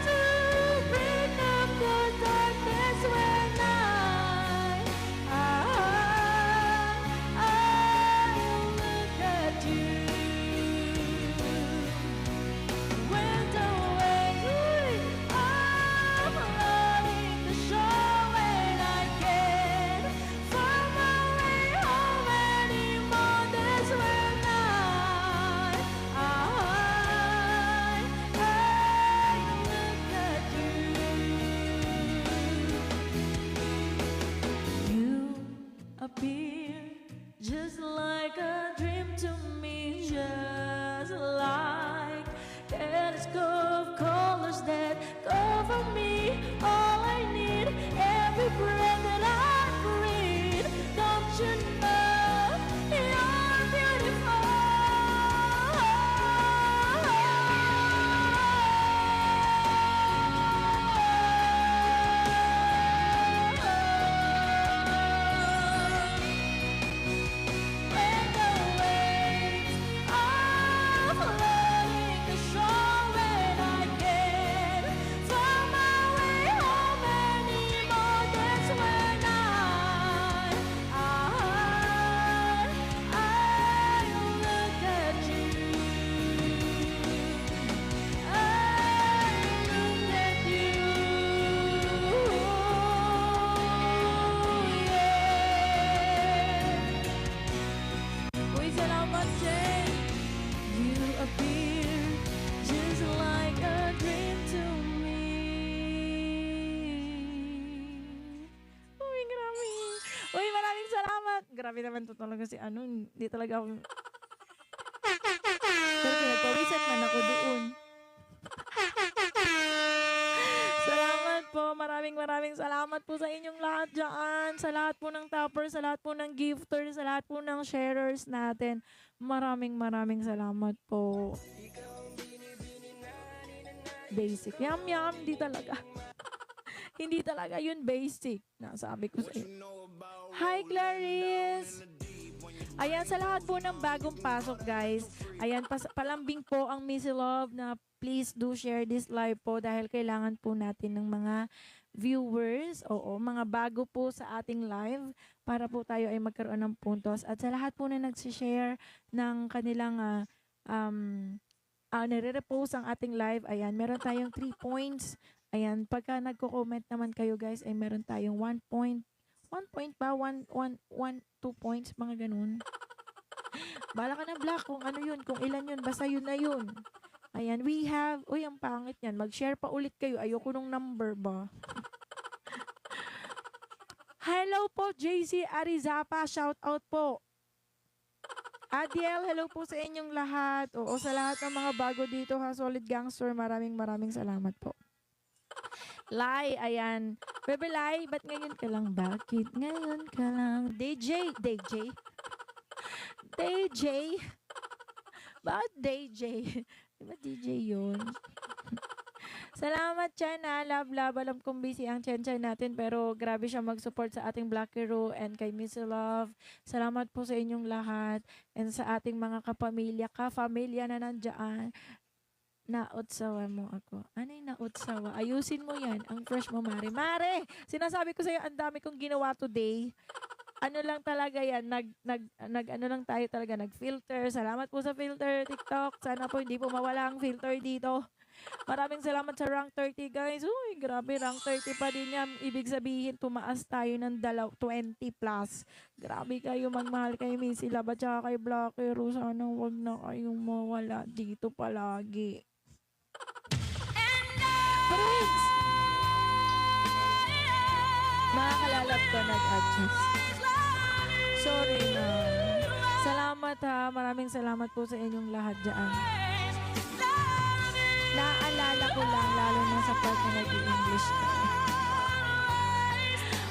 fresco of colors that cover me. All I need, every breath that I breathe. Don't you know you're beautiful? When the waves are flooding the shore and I can't find my way home anymore, that's when I look at you. I look at you. Yeah. Uy, salamat, Jay. You appear just like a dream to me. Uy, grabe. Uy, maraming salamat. Grabe naman to talaga si ano. Hindi talaga ako. Pero pinagpawisan man ako doon. Salamat po. Maraming salamat po sa inyong lahat dyan. Sa lahat po ng toppers, sa lahat po ng gifters, sa lahat po ng sharers natin. Maraming salamat po. Basic. Yum, hindi talaga. Hindi talaga yun basic. Nasabi ko sa inyo. Hi, Clarice! Ayan, sa lahat po ng bagong pasok, guys. Ayan, palambing po ang Missy Love na please do share this live po dahil kailangan po natin ng mga viewers, mga bago po sa ating live para po tayo ay magkaroon ng puntos. At sa lahat po na nagsishare ng kanilang nire-repost ang ating live, ayan, meron tayong 3 points. Ayan, pagka nagko-comment naman kayo, guys, ay meron tayong 1 point. 1 point ba? 2 points, mga ganun. Bala ka na, Black, kung ano yun, kung ilan yun, basta yun na yun. Ayan, we have, uy, ang pangit yan. Mag-share pa ulit kayo. Ayoko nung number ba? Hello po, JC Arizapa. Shout out po. Adiel, hello po sa inyong lahat. Oo, sa lahat ng mga bago dito, ha, Solid Gangster. Maraming salamat po. Lai, ayan. Bebe Lai, ba't ngayon ka lang? Bakit ngayon ka lang? DJ. Bakit DJ? Diba DJ yun? Salamat, Chan, ha. Love. Alam kong busy ang Chan natin, pero grabe siya mag-support sa ating Black Hero and kay Missy Love. Salamat po sa inyong lahat and sa ating mga kapamilya na nandyan. Nautsawa mo ako. Ano yung nautsawa? Ayusin mo yan. Ang fresh mo, Mare. Mare! Sinasabi ko sa'yo, ang dami kong ginawa today. Ano lang talaga yan, ano lang tayo talaga, nag-filter. Salamat po sa filter, TikTok. Sana po hindi po mawala ang filter dito. Maraming salamat sa rank 30, guys. Uy, grabe, rank 30 pa din yan. Ibig sabihin, tumaas tayo ng 20 plus. Grabe kayo, magmahal kay Missy Love at saka kay Black Hero. Sana wag na kayong mawala dito palagi. Friends! Mga kalalab ko nag-adjust. Sorry na. Salamat, ha. Maraming salamat po sa inyong lahat dyan. Naalala ko lang, lalo na sa part na nag-i-English ka.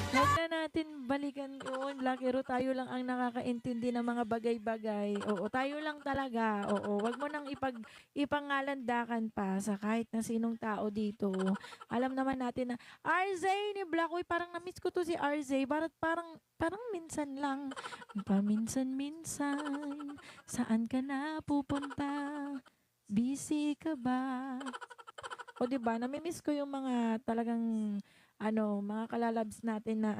Huwag na natin balikan yun. Black Hero, tayo lang ang nakakaintindi ng mga bagay-bagay. Oo, tayo lang talaga. Oo, wag mo nang ipangalandakan pa sa kahit na sinong tao dito. Alam naman natin na, RZ ni Black, uy, parang na-miss ko to si RZ. Parang minsan lang. Paminsan-minsan, saan ka na pupunta? Busy ka ba? O diba, nami-miss ko yung mga talagang mga kalalabs natin na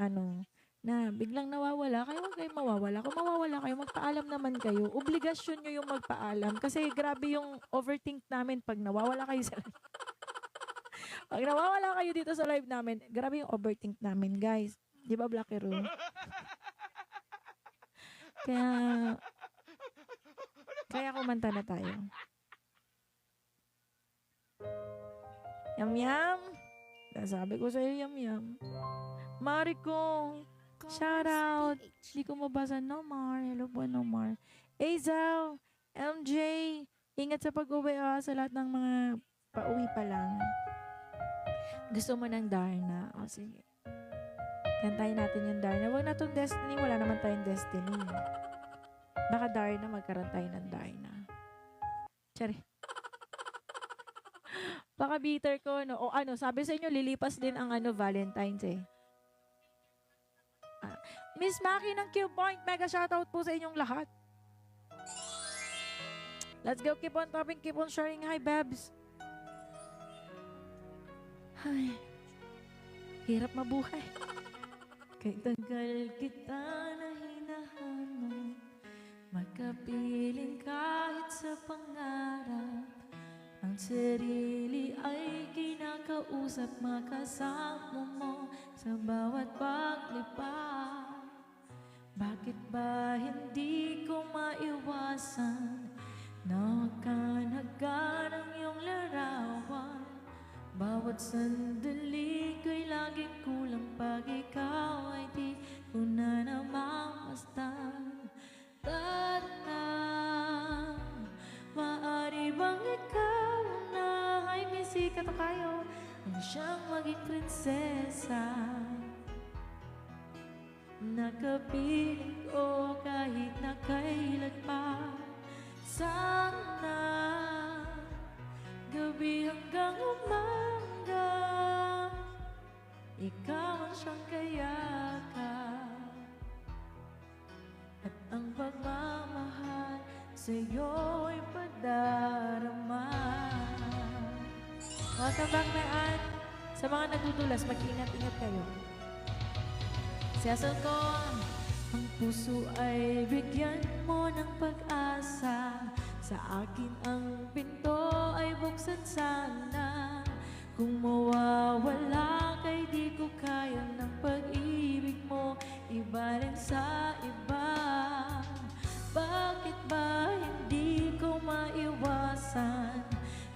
na biglang nawawala. Kayo huwag kayong mawawala. Kung mawawala kayo, magpaalam naman kayo. Obligasyon nyo yung magpaalam. Kasi grabe yung overthink namin pag nawawala kayo sa live. Pag nawawala kayo dito sa live namin, grabe yung overthink namin, guys. Di ba, Black Hero? Kaya kumanta na tayo. Yum. Sabi ko sa'yo, yum. Mariko, shout out. Hindi ko mabasa, Nomar. Hello po, Nomar. Azel, MJ, ingat sa pag-uwi sa lahat ng mga Pauwi pa lang. Gusto mo ng Darna? O sige. Kantayin natin yung Darna. Huwag na tong Destiny. Wala naman tayong Destiny. Baka Darna, magkaroon tayo ng Darna. Tsari. Baka bitter ko, no? O ano, sabi sa inyo, lilipas din ang Valentine's eh. Ah, Miss Maki ng Cube Point, mega shoutout po sa inyong lahat. Let's go, keep on topping, keep on sharing. Hi, Babs. Ay, hirap mabuhay. Kay tagal kita na hinahanap, makapiling kahit sa pangarap. Ang sarili ay kinakausap, makasama mo sa bawat paglipat. Bakit ba hindi ko maiwasan na hagan ang iyong larawan? Bawat sandali ko'y laging kulang pag ikaw ay di ko na namamasdan. Tara, maaari bang ikaw na ay may sikat o kayo ang siyang maging prinsesa? Nakapiling ko kahit na kailan pa. Sana gabi hanggang umaga, ikaw ang siyang kayakap. At ang pagmamahal sa'yo'y padarama. Welcome back na Ann. Sa mga nadudulas, mag-ingat-ingat kayo. Siyasal ko, ang puso ay bigyan mo ng pag-asa. Sa akin ang pinto ay buksan sana. Kung mawawala kay di ko kaya ng pag-ibig mo ibalin sa iba. Bakit ba hindi ko maiwasan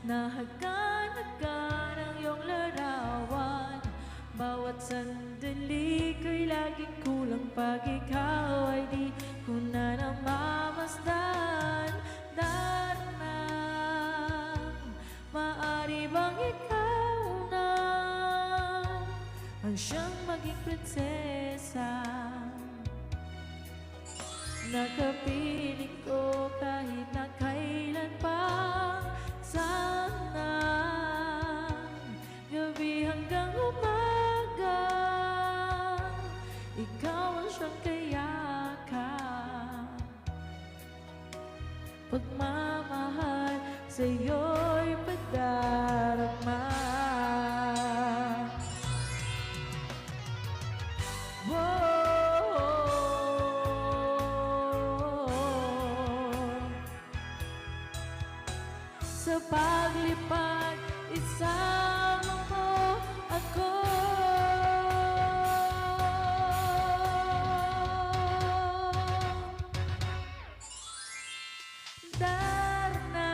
na hagan-hagan ang iyong larawan? Bawat sandali ko'y laging kulang pag ikaw ay di ko na namamasdan. Darna, maaari bang ikaw na ang siyang maging prinsesa? Nakapiling ko kahit na kailan pa. Sana gabi hanggang umaga, ikaw ang siyang kayakap. Pagmamahal sa'yo'y padarama. Sa paglipad, isama mo ako. Darna,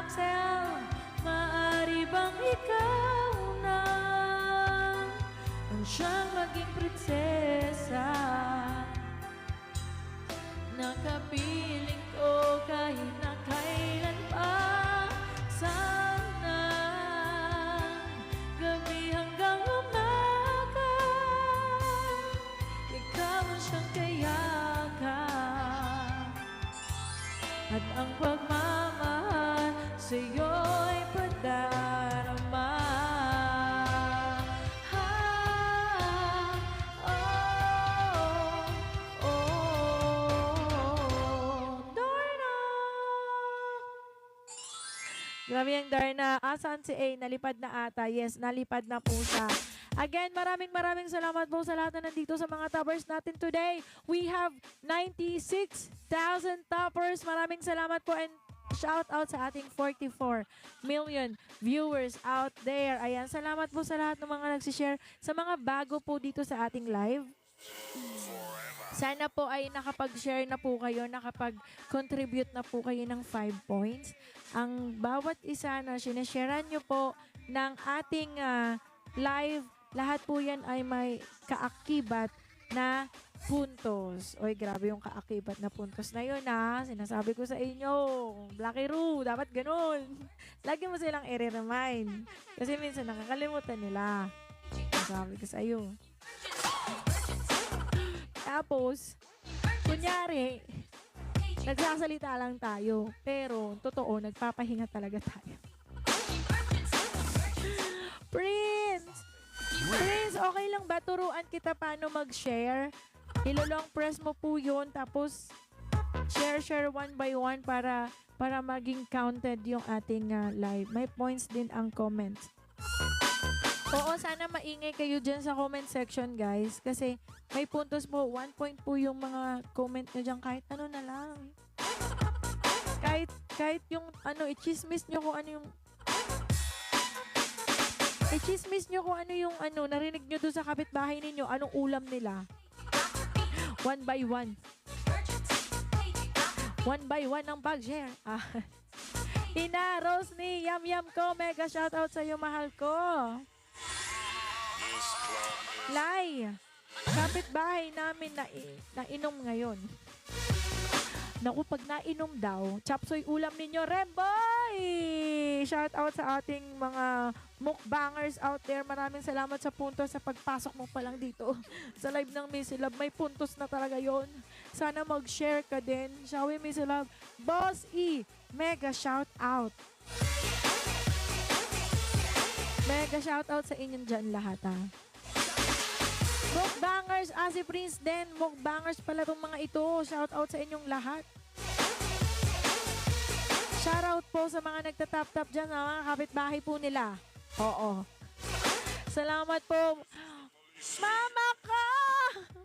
Axel, maaari bang ikaw na ang siyang maging prinsesa? Nakapiling ko kahit na kailan pa. Sana gabi hanggang umaga, ikaw ang siyang kayakap. At ang pagmamahal sa'yo'y padarama. Darna! Grabe yung Darna. Asan si A? Nalipad na ata. Yes, nalipad na po siya. Again, maraming salamat po sa lahat na nandito sa mga toppers natin today. We have 96,000 toppers. Maraming salamat po and shout out sa ating 44 million viewers out there. Ayan, salamat po sa lahat ng mga nagsishare. Sa mga bago po dito sa ating live, sana po ay nakapag-share na po kayo, nakapag-contribute na po kayo ng 5 points. Ang bawat isa na sinasharean nyo po ng ating live, lahat po yan ay may kaakibat na puntos. Oy, grabe yung kaakibat na puntos na yun, ha. Sinasabi ko sa inyo, Blacky Roo, dapat ganun. Lagi mo silang i-remind. Kasi minsan nakakalimutan nila. Sinasabi ko sa iyo. Tapos, kunyari, nagsasalita lang tayo. Pero, totoo, nagpapahinga talaga tayo. Prince! Prince, okay lang ba? Turuan kita paano mag-share. Ilolong press mo po yun. Tapos, share one by one para maging counted yung ating live. May points din ang comments. Oo, sana maingay kayo dyan sa comment section, guys. Kasi may puntos po. 1 point po yung mga comment nyo dyan. Kahit ano na lang. Kahit yung i-chismis nyo kung ano yung narinig nyo doon sa kapitbahay ninyo, anong ulam nila. 1 by 1. 1 by 1 ang pag-share. Ina, Rose ni Yam Yam ko, mega shoutout sa iyo, mahal ko. Lai, kapitbahay namin na inom ngayon. Naku, pag nainom daw, chapsoy ulam ninyo, Remboy! Shout out sa ating mga mukbangers out there. Maraming salamat sa puntos sa pagpasok mo pa lang dito sa live ng Missy Love. May puntos na talaga yon. Sana mag-share ka din. Shall we, Missy Love? Boss E, mega shout out. Mega shout out sa inyong dyan lahat, ha. Mukbangers, si Prince din. Mukbangers pala itong mga ito. Shout out sa inyong lahat. Shout out po sa mga nagtatap-tap dyan, mga kapitbahay po nila. Oo. Salamat po. Mama ka!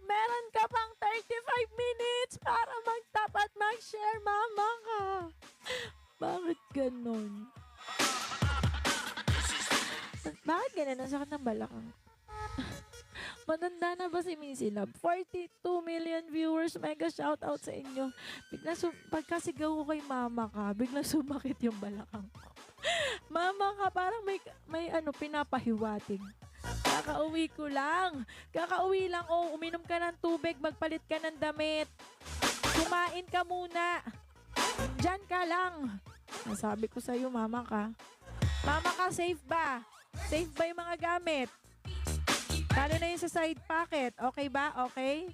Meron ka pang 35 minutes para mag-tap at mag-share, mama ka. Bakit ganun? Bakit ganun? Ang sakit ng balakang. Matanda na ba si Missy Love? 42 million viewers. Mega shoutout sa inyo. Pagkasigaw ko kay mama ka, biglang sumakit yung balakang ko. Mama ka, parang may pinapahiwatig. Kakauwi ko lang. Kakauwi lang. Oh, uminom ka ng tubig, magpalit ka ng damit. Kumain ka muna. Diyan ka lang. Sabi ko sa'yo, mama ka. Mama ka, safe ba? Safe ba yung mga gamit? Paano na yung sa side pocket? Okay ba? Okay?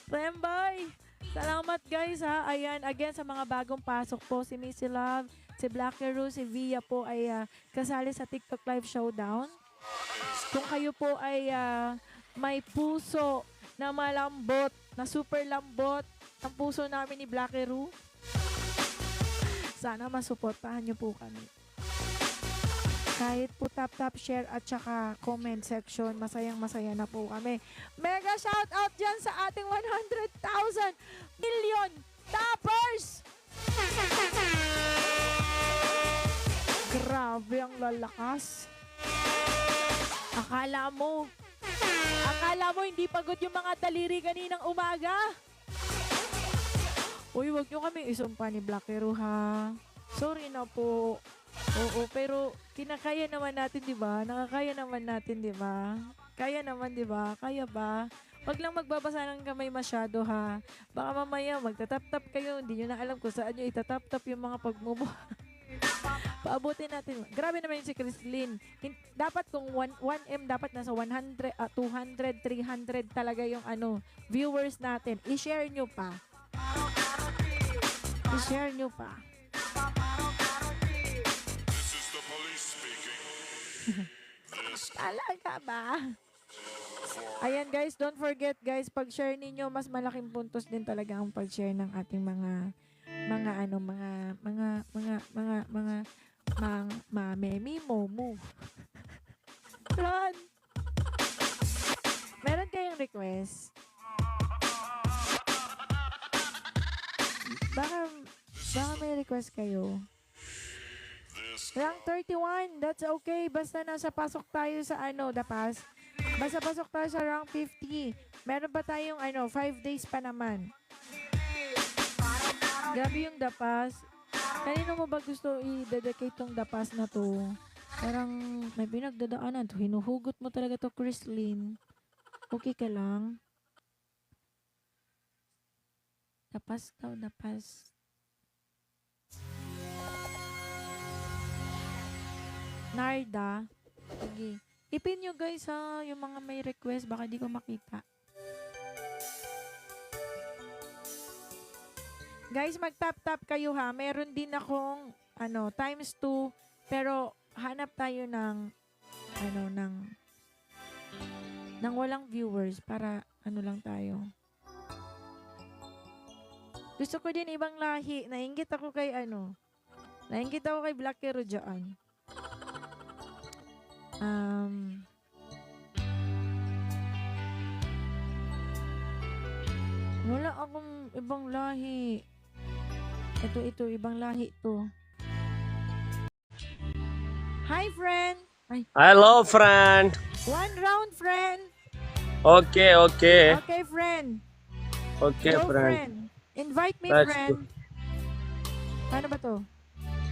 Remboy! Salamat guys, ha. Ayan, again sa mga bagong pasok po, si Missy Love, si Blacky Roo, si Via po ay kasali sa TikTok Live Showdown. Kung kayo po ay may puso na malambot, na super lambot, ang puso namin ni Blacky Roo, sana masuportahan niyo po kami. Kahit po tap, share at saka comment section, masayang-masaya na po kami. Mega shout out dyan sa ating 100,000 million tappers! Grabe ang lalakas. Akala mo hindi pagod yung mga daliri kaninang umaga? Uy, wag nyo kami isumpa ni Blacky Roo, ha? Sorry na po. Oo, pero kinakaya naman natin, di ba? Nakakaya naman natin, di ba? Kaya naman, di ba? Kaya ba? Wag lang magbabasa ng kamay masyado, ha? Baka mamaya magtatap-tap kayo, hindi nyo na alam kung saan nyo itatap-tap yung mga pagmumuha. Paabutin natin. Grabe naman yung si Chrislyn. Dapat kung 1M, dapat nasa 100, 200, 300 talaga yung viewers natin. I-share nyo pa. I-share nyo pa. Talaga ba? Ayan guys, don't forget guys, pag-share ninyo, mas malaking puntos din talaga ang pag-share ng ating mga memi momo. Ron, meron kayong request? Baka may request kayo. Rank 31, that's okay. Basta nasa pasok tayo sa dapas. Basta pasok tayo sa rank 50. Meron pa tayong 5 days pa naman. Grabe yung dapas. Kanino mo ba gusto i-dedicate tong dapas na to? Parang may pinagdadaanan to. Hinuhugot mo talaga to, Chrislyn. Okay ka lang? Dapas daw, dapas. Narda. Sige. Ipin nyo guys ha, yung mga may request, baka di ko makita. Guys, mag-tap-tap kayo ha. Meron din akong, times 2, pero hanap tayo ng, ng walang viewers para, lang tayo. Gusto ko din ibang lahi. Nainggit ako kay, nainggit ako kay Black Hero dyan. Wala akong ibang lahi. Ito, ibang lahi to. Hi, friend! Ay, Hello, friend. one round, friend! Okay, okay. Okay, friend. Okay, Go, friend. Invite me, Let's friend. Paano ba to?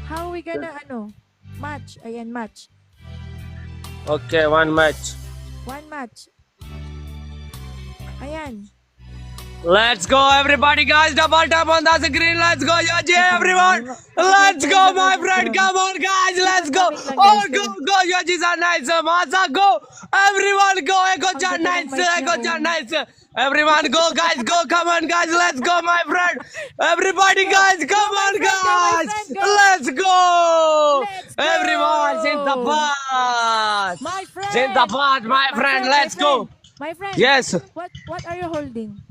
How we gonna, match? Ayan, match. Okay, one match. One match. Ayan. Let's go, everybody, guys. Double tap on the screen. Let's go, Yoji, everyone. Let's go, my friend. Come on, guys. Let's go. Oh, go. Yoji's a nice. Masa, go. Everyone, go. Ego Chan, nice. Ego Chan, nice. Everyone, go, guys. Go. Come on, guys. Let's go, my friend. Everybody, guys. Come on, guys. Let's go. Everyone, Zindabad. My friend! Zindabad, my friend. Let's go. My friend. Yes. What are you holding?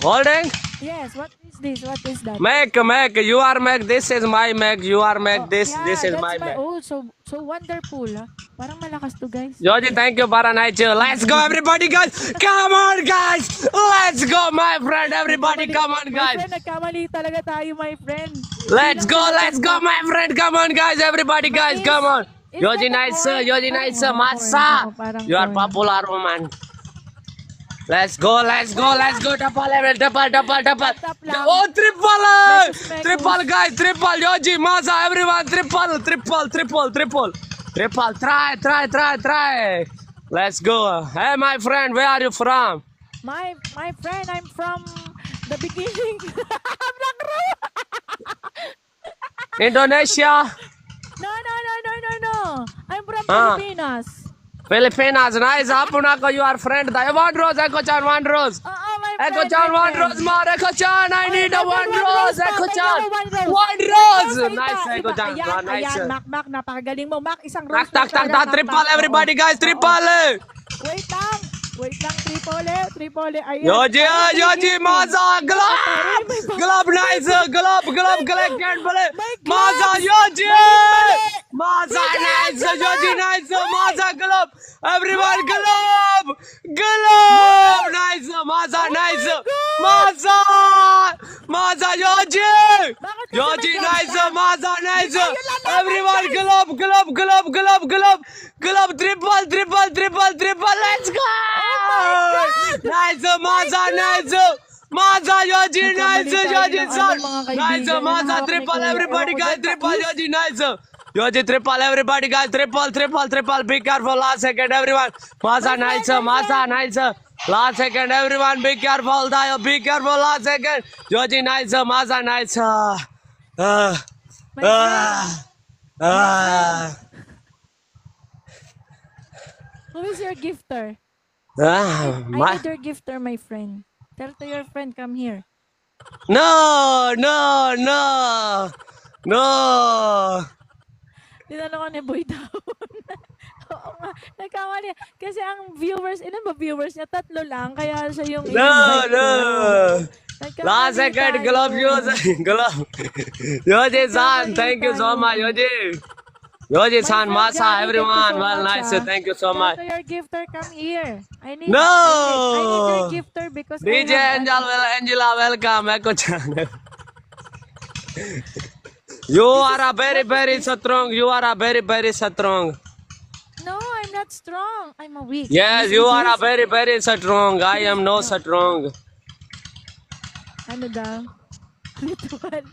Holding? Yes, what is this? What is that? Mac, you are Mac, this is my Mac, you are Mac, this Yeah, is that's my Mac. Oh, so wonderful. Ah. Parang malakas to, guys. Yoji, thank you, para night. Let's go, everybody, guys. Come on, guys. Let's go, my friend. Everybody, come on, My guys. friend, nagkamali talaga tayo, my friend. Let's go, my friend. Come on, guys. Everybody, guys, come on. Yoji, nice, Yoji, nice, Masa. You are popular, woman. Let's go. Double level, double. Oh, triple, guys, triple. Yoji, Masa, everyone, triple. Try. Let's go. Hey, my friend, where are you from? My friend, I'm from the beginning. Black Row. Indonesia, No. I'm from Ah. Pilipinas. Filipinas. Nice. Hapuna ko, you are friend. One rose, Eko-chan, one rose. My friend. Eko-chan, my one friend. rose more. Eko-chan, I need a one rose. Eko-chan, One rose. one rose. Iba, Nice, iba. Eko-chan. Nice. Ayan, Mac, napakagaling mo. Mac, isang rose. Tak, triple, Mac. everybody, guys, triple. Wait lang, triple. Ayan. Yoji, Maza, glove, nice, glove, collected, Maza, Yoji, Maza, nice, Yoji, nice, Maza, glove, everyone, glove, nice, Maza, nice, Maza, Yoji, nice, Maza, nice, everyone, glove, triple, let's go. Nice, Maza, Yoji, nice, Yoji, son. Nice, Maza, triple, everybody, guys, triple, Yoji, nice. Yoji, triple, everybody, guys, triple, be careful, last second, everyone. Maza, nice, last second, everyone, be careful, be careful, last second. Yoji, nice, Maza, nice. Who is your gifter? I My, need your gifter, my friend. Tell to your friend, come here. no. Tinanong ko ni Boy down. Oo nga, nagkamali. Kasi ang viewers, ilan ba viewers niya? 3 lang, kaya siya yung No. Nagkamali Last second, tayo. glove. Yoji-san, thank you so much, Yoji. Yoji-san, My friend, Masa, Johnny, everyone. thank you so Well, much, nice. ah. Thank you so Tell much. to your gifter, come here. I need No. your gifter because DJ I have, Angela, welcome. Eko-chan. You are a very strong. You are a very strong. No, I'm not strong. I'm a weak. Yes, you are a very strong. I am no strong. Ano daw? Ritual.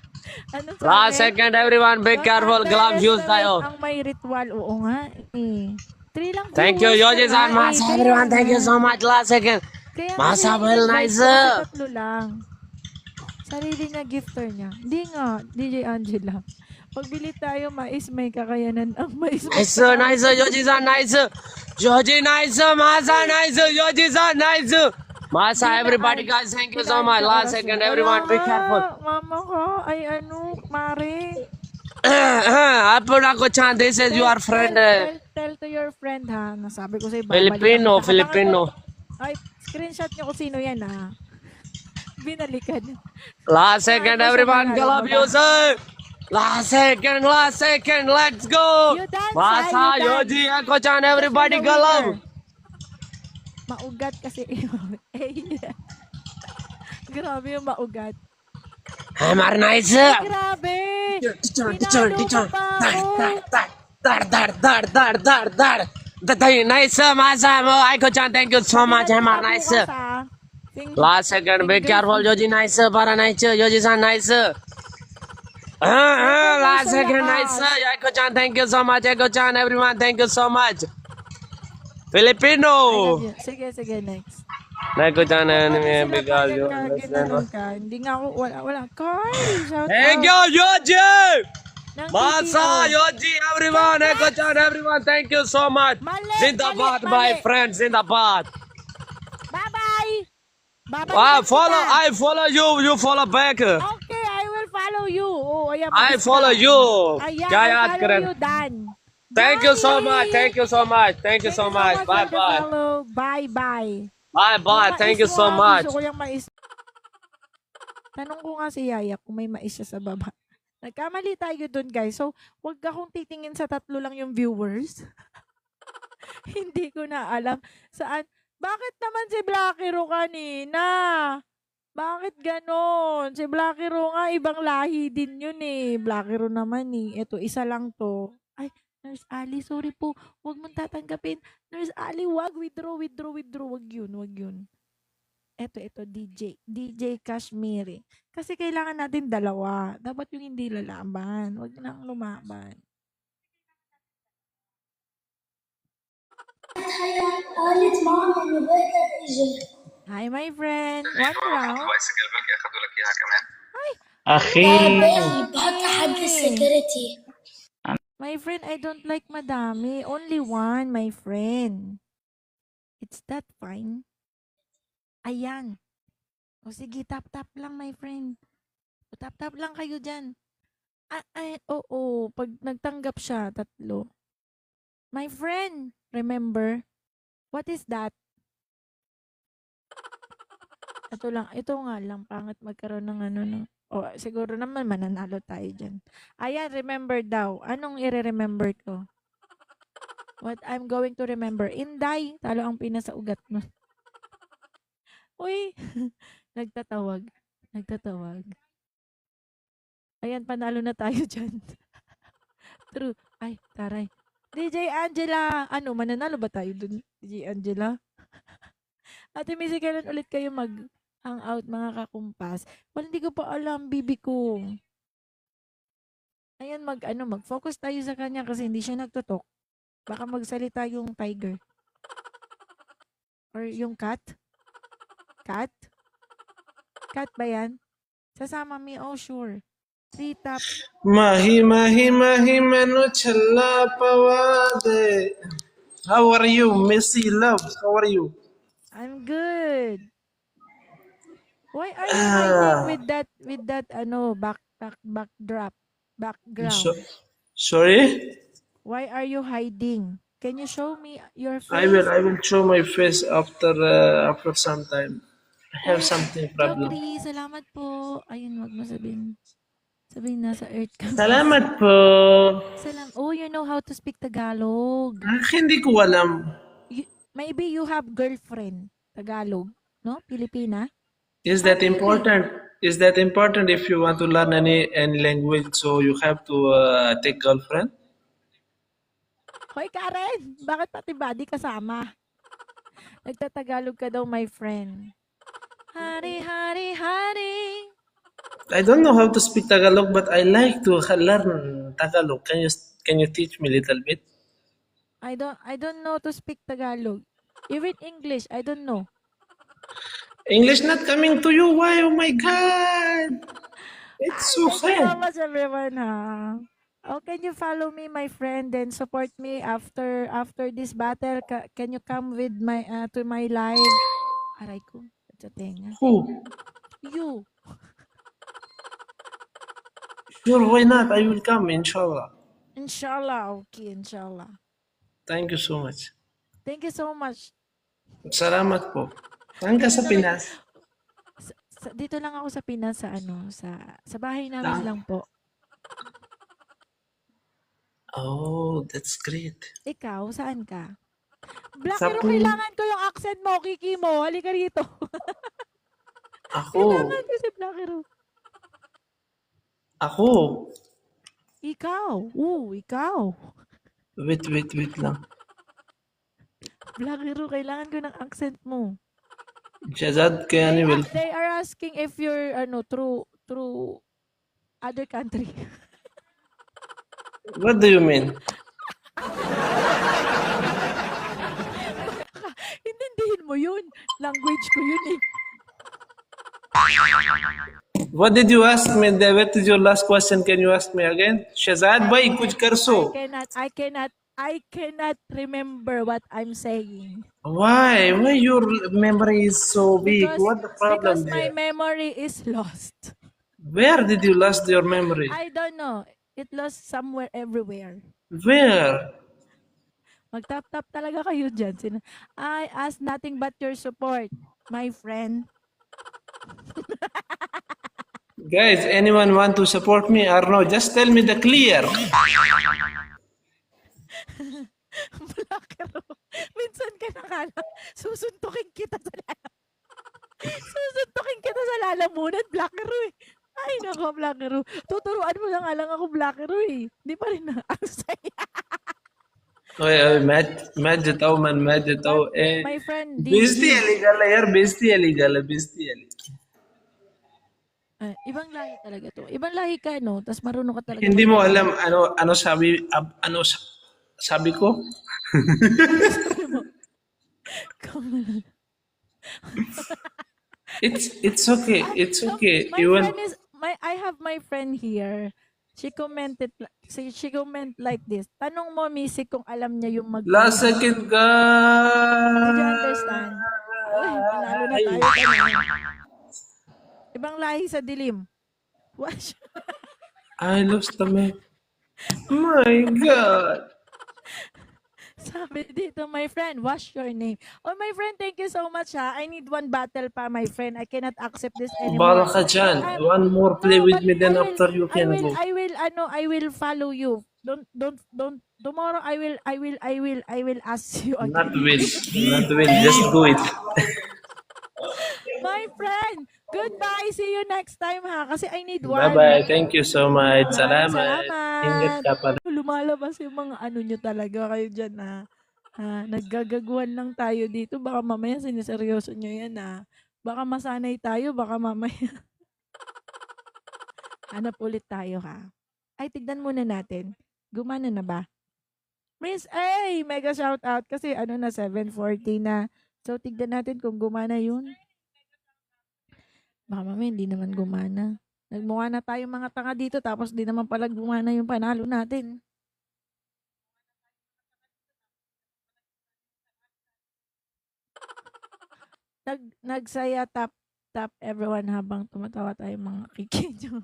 Ano Last second, everyone, be careful. Glove use tayo. Ang may ritual. Oo nga. Eh. 3 lang Thank you, viewers Yoji na and nga, Masa. kaya Everyone, thank you nga. so much. Last second. Kaya Masa, nga, well, nag-live nice. ko kasi 3 lang. Sarili niya gifter niya. Hindi nga, DJ Angela. Pagbili tayo, mais may kakayanan ang mais. Nice, nice. Yoji san, nice. Yoji, nice. Masa, nice. Yoji san, nice. Masa, everybody, guys, thank you so much. Last second, everyone, be careful. Mama ko, ay ano, Mare. Apuna ko chan, this is your friend. Tell to your friend ha. Nasabi ko sa'yo. Filipino, Filipino. Ay, screenshot niyo kung sino yan ha. Binalikan. Last second, everyone, love you, sir. Last second, let's go. You dance, Masa, you dance. Yoji, Ako chan, everybody, Sino winner? love. Maugat kasi. Grabe yung maugat. Hamar, nice. Grabe! Pinalo ka pa ako. Nice, Masa, Aiko chan, thank you so much. Hamar, nice. Bukas, ha? Last second, be careful, Yoji, nice. Para nice, Yoji san, nice. Last second, nice. Aiko chan, thank you so much. Aiko chan, everyone, thank you so much. Filipino. Sige, next. Aiko chan, Sila because you kaya understand. ka. Hindi nga ako, wala. Carl, shout Thank out. you, Yoji. Ng Masa, TTO. Yoji, everyone, Aiko chan, everyone, thank you so much. Mali, Zindabad, mali, my mali. friends, Zindabad. Bye-bye! I follow you, you follow back. Okay, I will follow you. Oh, ayan, I mag-stop. follow you. Ayan, Kaya I follow keren. you, Dan. Thank you so Bye! much. Thank you so much. Thank you Thank so much. Bye for the bye. follow. Bye-bye. Bye bye. Thank you so much. Gusto ko yung mais. Tanong ko nga si Yaya kung may mais siya sa baba. Nagkamali tayo dun, guys. So, wag akong titingin sa 3 lang yung viewers. Hindi ko na alam saan. Bakit naman si Blackiro kanina? Bakit ganon? Si Blackiro nga, ibang lahi din yun eh. Blackiro naman eh. Ito, isa lang to. Ay, Nurse Ali, sorry po. Huwag mong tatanggapin. Nurse Ali, wag. Withdraw. Wag yun. Ito, DJ Kashmiri. Kasi kailangan natin 2. Dapat yung hindi lalaban. Huwag nang lumaban. قالت ماما انه بكره اجي Hi, my friend. 1 round. أخي بحط حد السكرتي My friend, I don't like madami. Only 1, my friend. It's that fine. Ayan. O sige, tap-tap lang, my friend. O, tap-tap lang kayo dyan. Oo. Pag nagtanggap siya, 3. My friend, remember? What is that? Ito nga lang, pangit magkaroon ng ano, no? O, siguro naman mananalo tayo dyan. Ayan, remember daw. Anong i-remember ko? What I'm going to remember. Inday, talo ang pinasaugat mo. Uy, nagtatawag. Ayan, panalo na tayo dyan. True. Ay, taray. DJ Angela, ano, mananalo ba tayo dun? DJ Angela? Ate Missy, kailan ulit kayo mag-hangout mga kakumpas? Well, hindi ko pa alam, bibi ko. Ayan, mag-focus tayo sa kanya kasi hindi siya nagtutok. Baka magsalita yung tiger. Or yung cat. Cat? Cat ba yan? Sasama me, oh sure. 3 tap. Mahi mahi mahi menu challa pawade. How are you, Missy love? How are you? I'm good. Why are you hiding with that background? Sorry? Why are you hiding? Can you show me your face? I will show my face after some time. I have something problem. Jopri, salamat po. Ayun, wag mo sabihin. Sabihin nasa earth ka. Salamat po. Oh, you know how to speak Tagalog. Hindi ko alam. Maybe you have girlfriend. Tagalog. No? Pilipina? Is that important? Is that important if you want to learn any language? So you have to take girlfriend? Hoy, Karen! Bakit pati body kasama? Nagtatagalog ka daw, my friend. Hari, hari, hari. I don't know how to speak Tagalog, but I like to learn Tagalog. Can you teach me a little bit? I don't know to speak Tagalog. Even English, I don't know. English not coming to you. Why? Oh my God. It's Ay, so thank you so sad. much everyone ha. Oh, can you follow me, my friend, and support me after this battle? Can you come with my to my live? Aray ko, sa tenga. Who? You. Sure, why not? I will come, inshallah. Inshallah. Okay, inshallah. Thank you so much. Thank you so much. Salamat po. Saan ka sa Nandito kayo. Pinas? Dito lang ako sa Pinas sa sa bahay namin Lang? lang po. Oh, that's great. Ikaw, saan ka? Black Sa Hero, Pun- kailangan ko yung accent mo, Kiki mo. Halika rito. Ako. Kailangan ko si Black Hero. Ako. Ikaw. Ikaw. Wait lang. Black Hero, kailangan ko ng accent mo. Shazad kaya ni Will. They are asking if you're through other country. What do you mean? Intindihin mo yun. Language ko yun eh. What did you ask me? What is your last question? Can you ask me again? Shazad bhai, kuch kar so. I cannot remember what I'm saying. Why? Why your memory is so big? What the problem because my there? memory is lost. Where did you lost your memory? I don't know. It lost somewhere everywhere. Where? Mag-tap-tap talaga kayo dyan. I ask nothing but your support, my friend. Guys, anyone want to support me or no? Just tell me the clear. Blackero, minsan ka nakala, susuntukin kita sa susuntukin kita sa lalamunan, Blackero eh. Ay, nako, Blackero. Tuturuan mo na nga lang ako, Blackero eh. Di pa rin na. Ang saya. ओए मैं जिताऊं मैं जिताऊं ए My friend, बेइज्जती वाली गल है यार बेइज्जती वाली गल है बेइज्जती वाली ibang lahi talaga to. Ibang lahi ka, no? Tapos marunong ka talaga. hindi mo alam ano sabi ko it's okay My even friend is, I have my friend here. She commented like this. Tanong mo, Missy, kung alam niya yung last second ka Did you understand? Uy, panalo na tayo. Ibang lahi sa dilim. Wash. I lost the map. My God. Sabi dito, my friend, what's your name? Oh, my friend, thank you so much, ha. I need one battle pa, my friend. I cannot accept this Bala anymore. ka dyan. One more play with but me then I will, after you can go. I will follow you. Don't, tomorrow I will ask you again. Not will, just do it. My friend, goodbye. See you next time, ha. Kasi I need one. Bye-bye. Thank you so much. Salamat. Salamat. Ingat ka pa. Lumalabas yung mga ano nyo talaga kayo dyan, ha. Naggagaguhan lang tayo dito. Baka mamaya siniseryoso nyo yan, ha. Baka masanay tayo, baka mamaya. Hanap ulit tayo, ha. Ay, tignan muna natin. Gumana na ba? Miss A, mega shout out kasi na 7:40 na. So tignan natin kung gumana 'yun. Baka mamaya hindi naman gumana. Nagmukha na tayo mga tanga dito tapos di naman pala gumana yung panalo natin. Nagsaya tap everyone habang tumatawa tayo mga kikidyo.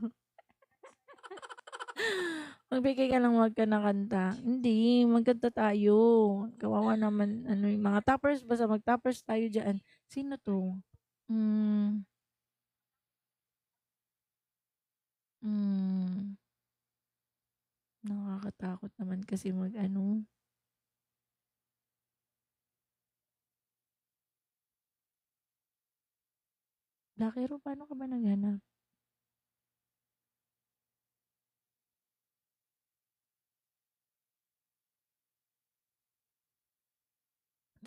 Magbigay ka lang, wag ka na kanta. Hindi, magkanta tayo. Kawawa naman, yung mga toppers, basta mag-toppers tayo dyan. Sino to? Nakakatakot naman kasi Lakero, paano ka ba naghanap?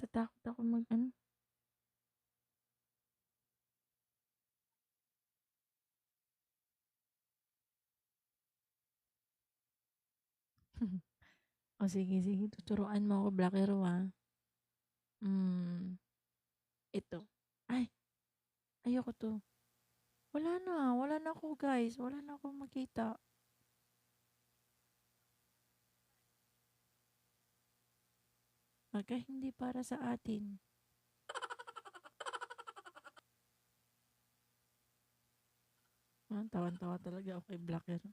Natatakot ako O sige, sige. Tuturuan mo ako, Black Hero, ah. Ito. Ay, ayoko to. Wala na ako, guys. Wala na ako makita. Baka hindi para sa atin. Tawan-tawa talaga ako kay Black Hero.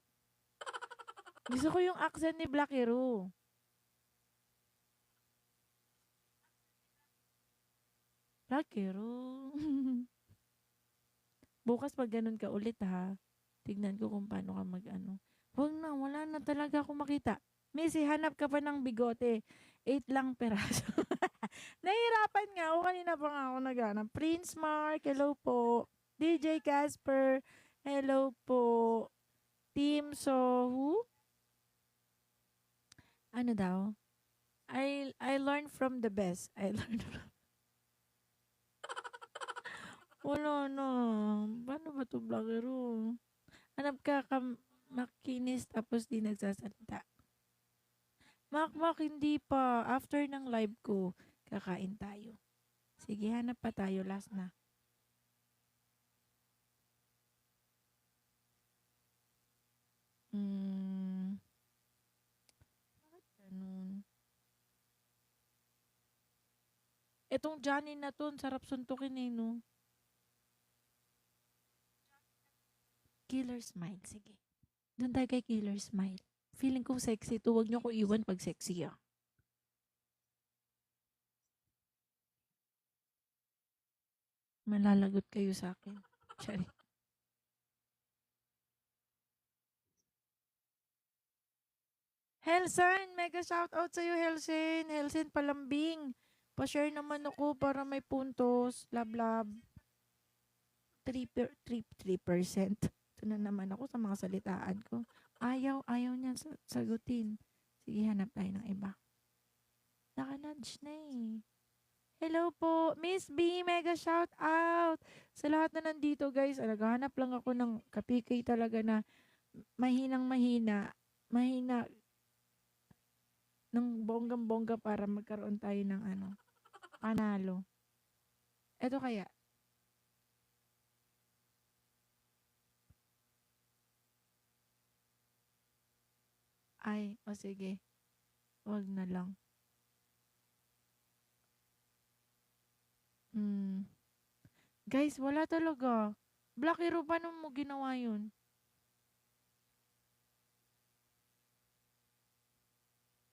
Gusto ko yung accent ni Black Hero. Black Hero. Bukas pag ganun ka ulit ha, tignan ko kung paano ka mag-ano. Huwag na, wala na talaga ako makita. Missy, hanap ka pa ng bigote. 8 lang peraso. Nahihirapan nga ako. Kanina pa nga ako naghanap. Prince Mark, hello po. DJ Casper, hello po. Team Sohu. Ano daw? I learned from the best. I learned from... Wala na. Paano ba ito, vlogero? Hanap ka makinis tapos di nagsasalita. Mak, hindi pa. After ng live ko, kakain tayo. Sige, hanap pa tayo. Last na. Bakit ganun? Etong Johnny na to, ang sarap suntukin eh, no? Killer Smile, sige. Doon tayo kay Killer Smile. Feeling ko sexy to. Huwag niyo ko iwan pag sexy ah. Malalagot kayo sa akin. Sorry. Helsen! Mega shoutout sa'yo, Helsen! Helsen Palambing! Pa-share naman ako para may puntos. Love. 3%. Ito na naman ako sa mga salitaan ko. Ayaw niya sagutin. Sige, hanap tayo ng iba. Naka-nudge na eh. Hello po, Miss B, mega shout out. Sa lahat na nandito guys, naghahanap lang ako ng kapikay talaga na mahina ng bonggang-bongga para magkaroon tayo ng panalo. Ito kaya. Ay, o sige. Wag na lang. Guys, wala talaga. Black Hero, paano mo ginawa yun?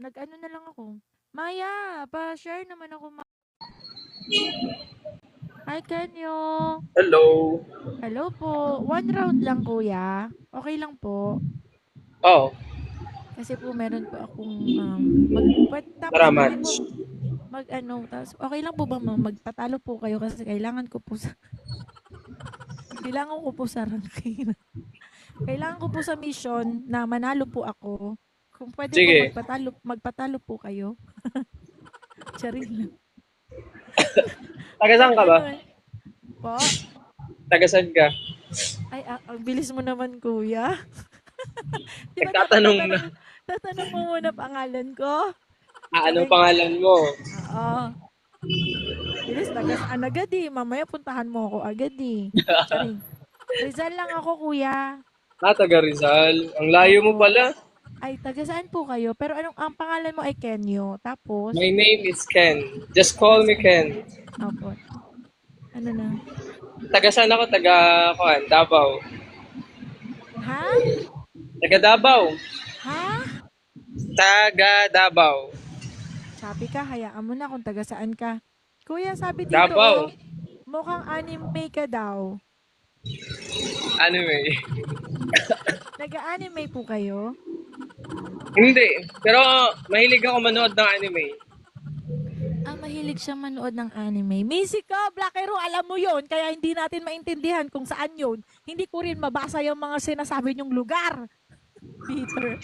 Nag-ano na lang ako. Maya, pa-share naman ako. Hi, Kenyo. Hello. Hello po. 1 round lang, kuya. Okay lang po. Oh, Kasi po meron po akong tara match. tapos okay lang po ba magpatalo po kayo kasi kailangan ko po sa ranking. Kailangan ko po sa mission na manalo po ako. Kung pwede Sige. po magpatalo po kayo. Charing lang. Taga saan ka ba? Po? Taga saan ka? Ay, ang bilis mo naman, kuya. Di ba Nagtatanong na. tatanong mo muna pangalan ko? Anong pangalan mo? Oo. Bilis, tagasaan agad eh. Mamaya puntahan mo ako agad eh. Charing. Rizal lang ako, kuya. Taga Rizal. Ang layo mo pala. Ay, tagasaan po kayo? Pero ang pangalan mo ay Kenyo. Tapos? My name is Ken. Just call me Ken. Opo. Ano na? Taga saan ako? Taga Davao. Ha? Taga Davao. Ha? Taga Davao. Sabi ka, hayaan mo na kung taga saan ka. Kuya, sabi dito, Davao. mukhang anime ka daw. Anyway. Nag-anime po kayo? Hindi. Pero mahilig ako manood ng anime. Mahilig siya manood ng anime. Missy ka, Black Hero, alam mo yon, kaya hindi natin maintindihan kung saan yon. Hindi ko rin mabasa yung mga sinasabi niyong lugar. Peter.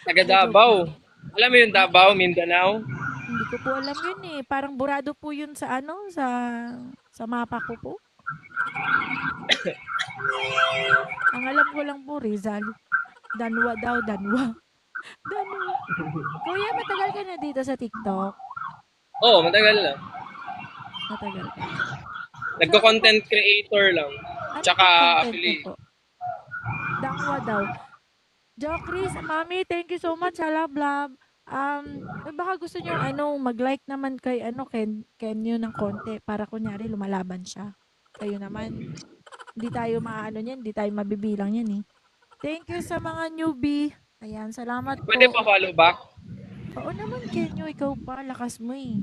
Taga Davao. Alam mo yung Davao, Mindanao? Hindi ko po alam yun eh. Parang burado po yun sa sa mapa ko po. Ang alam ko lang po, Rizal. Danwa daw, Danwa. Dami. Kuya, matagal ka na dito sa TikTok? Oo, matagal na. Matagal ka na. Nagko-content creator lang. Ano Tsaka pong content mo affiliate. po? Dangwa daw. Jo Chris, Mami, thank you so much. Love, love. Baka gusto niyo mag-like naman kay Ken yun ng konti para kunyari lumalaban siya. Kayo naman, hindi tayo maano niyan, hindi tayo mabibilang yan eh. Thank you sa mga newbie. Ayan, salamat Pwede po. pa follow back? Oo naman, Kenyo, ikaw pa, lakas mo eh.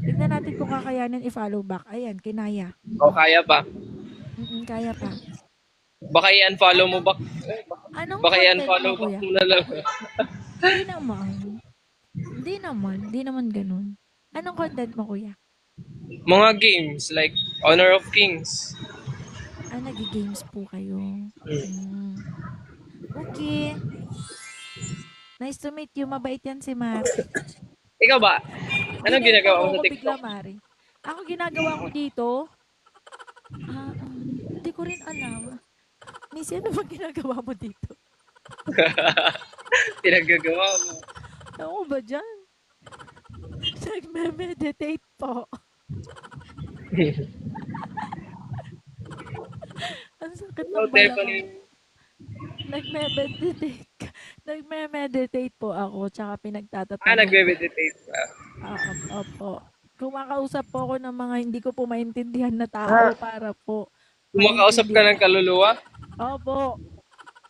Tignan natin kung kakayanin i-follow back. Ayan, kinaya. O kaya pa? Kaya pa. Baka i-unfollow mo back. Anong Baka content mo, i-unfollow back kuya? mo na lang. Hindi naman. Hindi naman ganun. Anong content mo, kuya? Mga games like Honor of Kings. Nagi-games po kayo. Okay. Nice to meet you. Mabait yan si Mar. Ikaw ba? Anong Dinate ginagawa mo ako sa bigla, TikTok? Mari. Ako ginagawa ko dito, hindi ko rin alam. Missy, ano ba ginagawa mo dito? Pinagagawa mo. Ako ba dyan? Nagme-meditate po. Ang sakit Ikaw, ng balakang. Tiffany. Nagme-meditate po ako, tsaka pinagtatatanong. Nagme-meditate ka. Opo. Kumakausap po ako ng mga hindi ko po maintindihan na tao para po. Kumakausap ka ng kaluluwa? Opo.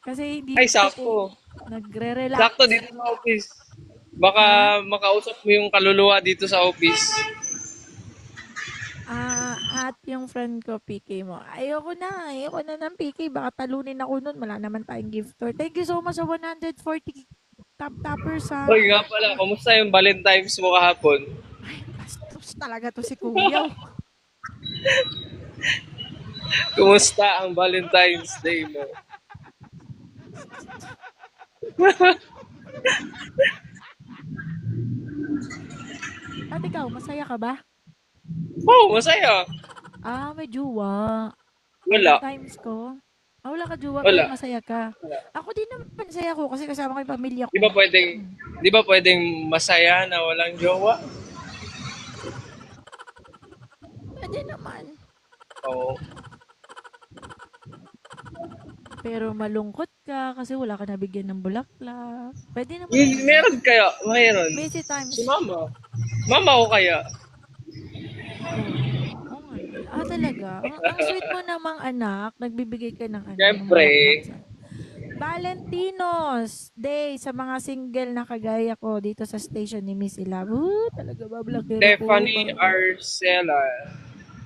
Kasi hindi Ay, ko po sakto. nagre-relax. Sakto dito sa office. Baka makausap mo yung kaluluwa dito sa office. At yung friend ko, PK mo. Ayoko na ng PK. Baka talunin ako nun. Wala naman tayong gift store. Thank you so much sa 140 top-toppers ha. Hoy nga pala, kumusta yung Valentine's mo kahapon? Ay, bastos talaga to si Kuya. Kumusta ang Valentine's Day mo? At ikaw, masaya ka ba? Oh, masaya. May jowa. Wala. Times ko. Wala ka jowa, Wala. pero masaya ka. Ako din naman masaya ko kasi kasama ko yung pamilya ko. Di ba pwedeng masaya na walang jowa? Pwede naman. Oo. Pero malungkot ka kasi wala ka nabigyan ng bulaklak. Pwede naman. Meron kaya? Mayroon. Busy times. Si Mama. Mama ko kaya? Oo nga. Talaga. Ang sweet mo namang anak. Nagbibigay ka ng Siyempre. Valentinos Day sa mga single na kagaya ko dito sa station ni Miss Ilab. Talaga ba? Stephanie Arcela.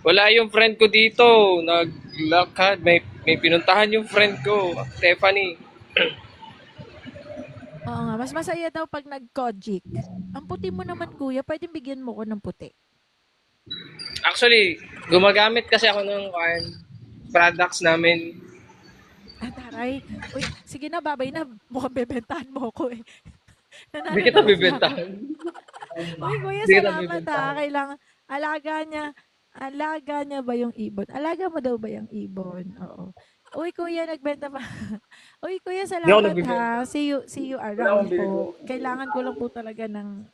Wala yung friend ko dito. Naglakad. May pinuntahan yung friend ko. Stephanie. Oo nga. Mas masaya daw pag nag-kojic. Ang puti mo naman, kuya. Pwede bigyan mo ko ng puti. Actually, gumagamit kasi ako ng products namin. Taray. Uy, sige na, babay na. Mukhang bebentahan mo ko eh. Hindi kita bibentahan. Uy, kuya, Hindi kita salamat bibentahan. Kailangan, alaga niya ba yung ibon? Alaga mo daw ba yung ibon? Oo. Uy, kuya, nagbenta pa. Uy, kuya, salamat ha. See you around po. Kailangan ko lang po talaga ng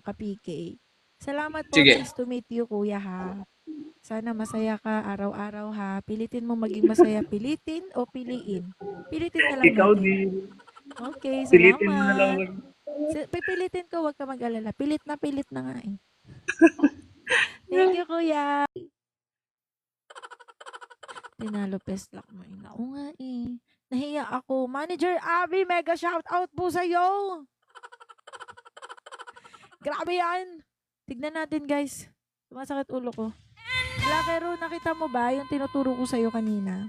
ka-PK. Salamat po. Sige. Nice to meet you, kuya ha. Sana masaya ka araw-araw ha. Pilitin mo maging masaya. Pilitin o piliin? Pilitin na lang Ikaw natin. din. Okay, salamat. Pilitin mo na lang. Pipilitin ko, wag ka mag-alala. Pilit na nga eh. Thank you, kuya. Tinalo Peslak mo. Oo nga eh. Nahiya ako. Manager Abby, mega shout out po sa'yo. Grabe yan. Tignan natin guys. Sumasakit ulo ko. Lakero, nakita mo ba yung tinuturo ko sa'yo kanina?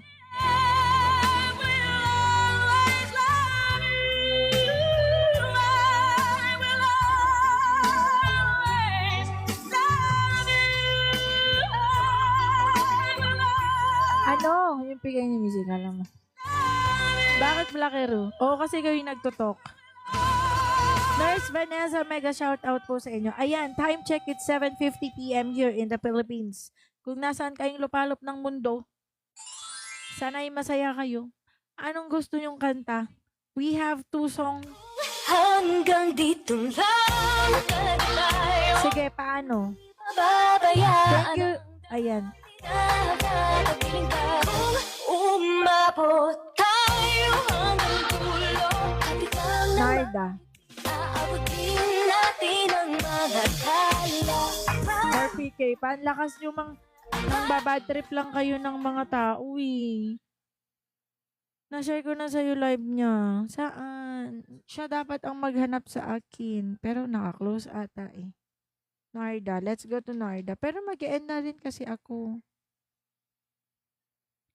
Ano? Yung bigay ni music, alam mo. Bakit Blackero? Oo, kasi kayo yung nagtutok. Nurse Vanessa, mega shout out po sa inyo. Ayan, time check, it's 7:50 p.m. here in the Philippines. Kung nasaan kayong lupalop ng mundo, sana'y masaya kayo. Anong gusto nyong kanta? We have 2 songs. Hanggang dito lang tayo. Sige, paano? Babayaan Thank you. Ayan. Nakakapiling ka kung umabot tayo hanggang dulo. At ikaw na Narda. aabutin natin ang mga kala. RPK, panlakas nyo nang babad trip lang kayo ng mga tao eh. Na-share ko na sa'yo live niya. Saan? Siya dapat ang maghanap sa akin. Pero naka-close ata eh. Narda. Let's go to Narda. Pero mag-end na rin kasi ako.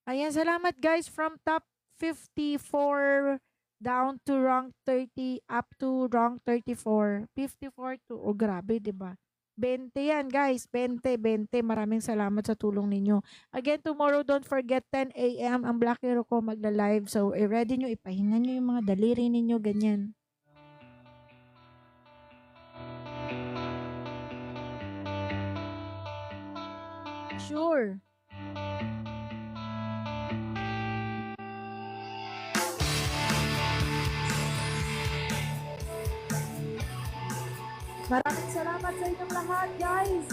Ayan, salamat guys. From top 54 down to rank 30 up to rank 34. 54 to, oh grabe, 'di ba? 20 yan guys, 20. Maraming salamat sa tulong ninyo. Again, tomorrow, don't forget 10 a.m. ang Black Hero ko magla-live. So, i-ready nyo, ipahinga nyo yung mga daliri ninyo, ganyan. Sure. Maraming salamat sa inyong lahat, guys.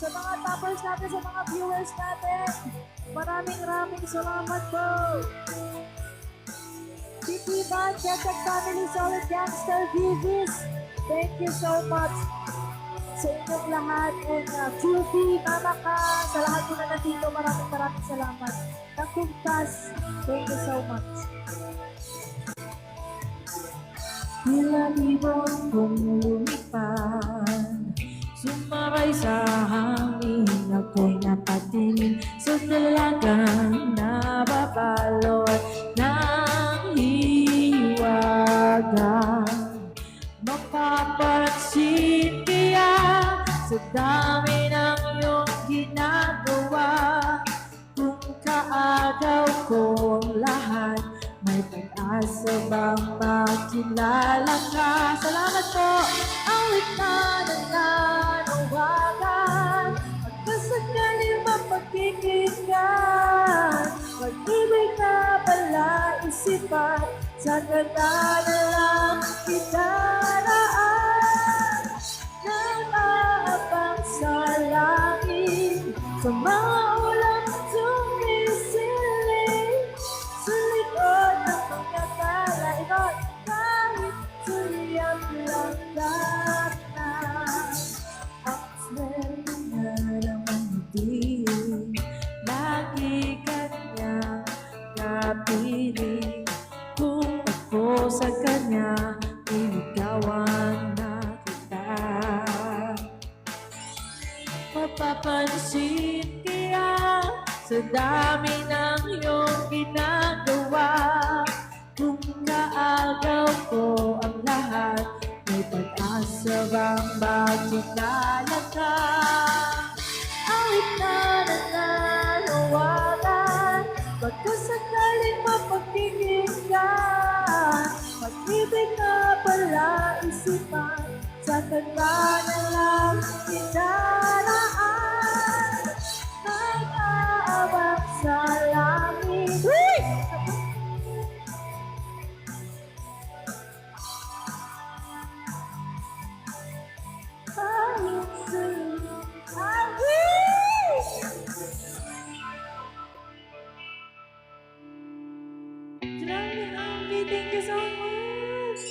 Sa mga toppers natin, sa mga viewers natin. Maraming salamat po. Tiki Van, Ketchup Family, Solid Gangster, Vivis. Thank you so much sa inyong lahat. And QP, Mama Ka, sa lahat po na nandito, maraming salamat. Takumpas, thank you so much. Ilang ibon kong lumipad, sumakay sa hangin, ako'y napatingin sa dalagang nababalot ng hiwaga. Mapapansin kaya sa dami ng iyong ginagawa, kung kaagaw ko ang lahat, may pag-asa bang makilala ka? Salamat po! Awit na nananawagan, magkasakali mapagkikinggan, mag-ibig na pala isipan, sa ganda na lang idaraan. Nakaabang sa langit, sa mga ulang sumisiling, sa likod ng mga kalainot, kahit tuliyang lang na. Ang swerte na naman hindi, lagi kanyang kapiling. Kung ako sa kanya, iligawan na kita. Mapapansin kaya sa dami ng iyong ginagawa, kung kaagaw ko ang lahat, may pag-asa bang makilala ka? Awit na nananawagan, magkasakaling mapagkikinggan, mag-ibig na pala isipan, sa kanta na lang inaraan. Nag-aabang sa langit. Kahit sa'yo, thank you so much.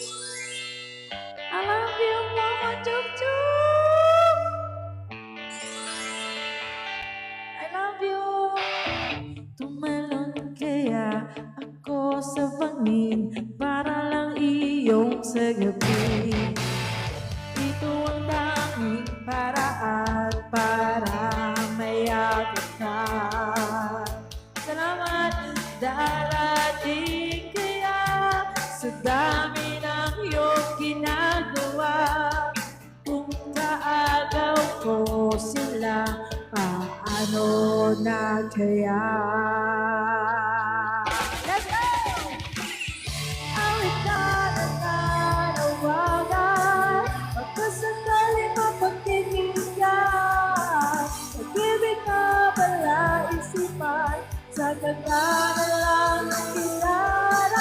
I love you, Mama Chup Chup. I love you. Tumalon kaya ako sa bangin para lang iyong sa gabi. Ito ang tanging paraan para mayakap ka. Salamat, darating kaya sa dami ng iyong ginagawa. Kung kaagaw ko sila, paano na kaya? Let's go! Awit na nananawagan, magkasakali mapagkikinggan, mag-ibig na pala isipan, sa ganda na lang kinaraan.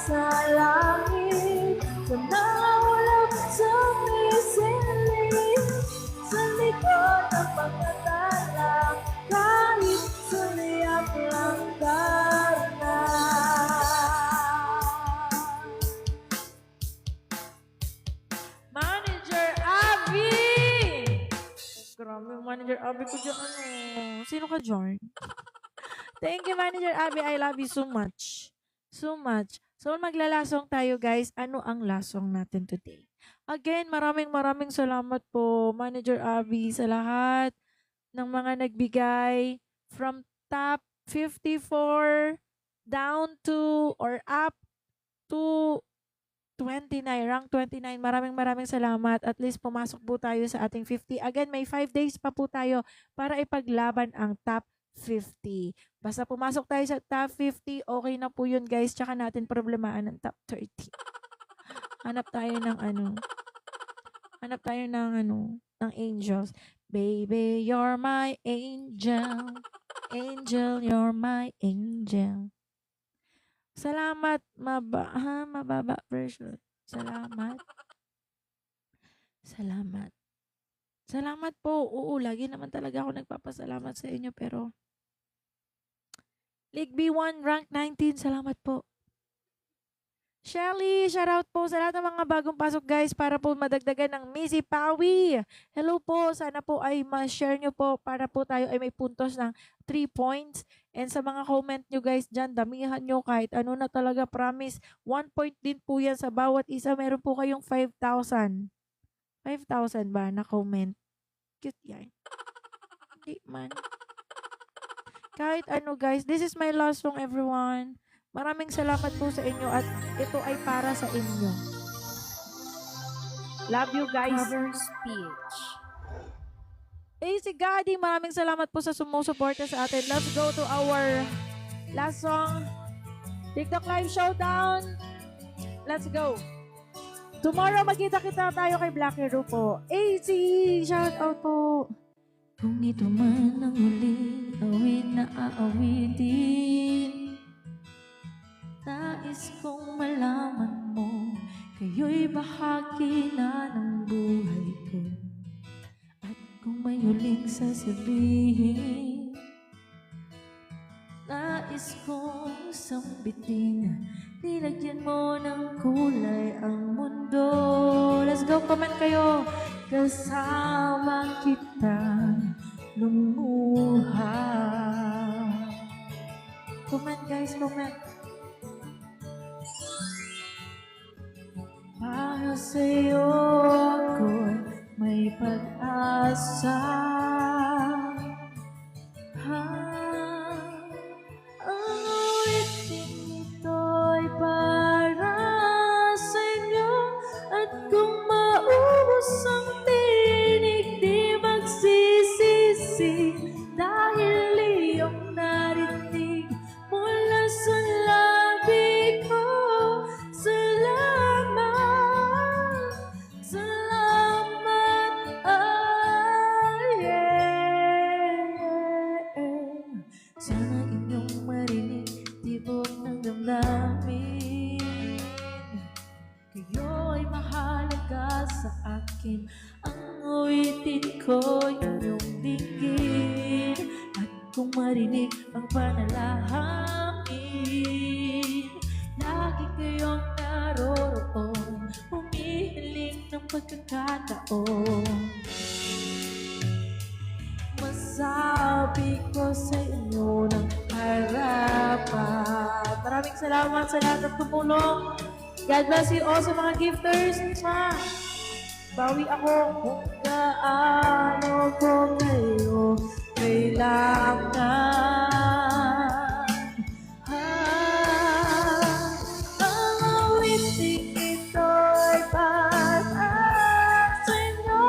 sa langit, sa naulap sa may siling, sa likod ng mga tala, kahit suliyak lang darna. Manager Abby! Grabe, Manager Abby ko dyan, ano? Sino ka dyan? Thank you, Manager Abby. I love you so much. So much. So, maglalasong tayo, guys. Ano ang lasong natin today? Again, maraming salamat po, Manager Abby, sa lahat ng mga nagbigay from top 54 down to or up to 29, rank 29. Maraming salamat. At least pumasok po tayo sa ating 50. Again, may 5 days pa po tayo para ipaglaban ang top 50. Basta pumasok tayo sa top 50, okay na po yun, guys. Tsaka natin problemahan ng top 30. Hanap tayo ng ng angels. Baby, you're my angel. Angel, you're my angel. Salamat, mababa version. Salamat. Salamat po. Oo, lagi naman talaga ako nagpapasalamat sa inyo, pero League B1, rank 19, salamat po. Shelly, shoutout po sa lahat ng mga bagong pasok, guys, para po madagdagan ng Missy Pawi. Hello po, sana po ay ma-share nyo po para po tayo ay may puntos ng 3 points. And sa mga comment nyo, guys, dyan, damihan nyo kahit ano na talaga, promise. 1 point din po yan sa bawat isa. Meron po kayong 5,000. 5,000 ba na comment? Cute yan. Hindi man. Kahit ano, guys, this is my last song, everyone. Maraming salamat po sa inyo at ito ay para sa inyo. Love you, guys. Cover speech. Si Gadi, maraming salamat po sa sumusuporta sa atin. Let's go to our last song. TikTok Live Showdown. Let's go. Tomorrow, magkita-kita tayo kay Black Hero po. AC, shout out po. Kung ito man ang huling awit na aawitin, nais kong malaman mo, kayo'y bahagi na ng buhay ko. At kung may huling sasabihin, nais kong sambitin, nilagyan mo ng kulay ang mundo. Let's go, comment kayo. Kasama kita lumuha. Comment, guys, comment. Para sa'yo ako'y may pag-asa. Ang awiting ito'y para sa'yo. At kung maubos ang tinig, di magsisisi. Dahil iyong narinig mula sa labi ko. Salamat, salamat, sana inyong marinig tibok ng damdamin. Kayo ay mahalaga sa akin. Ang awitin ko inyong dinggin. At kung marinig ang panalangin, lagi kayong naroroon, humihiling ng pagkakataon. Masabi ko sa inyo ng harapan. Maraming salamat sa lahat ng tumulong. God bless you all sa mga gifters. Bawi ako kung gaano ko kayo kailangan. Ang awiting ito'y para sa inyo.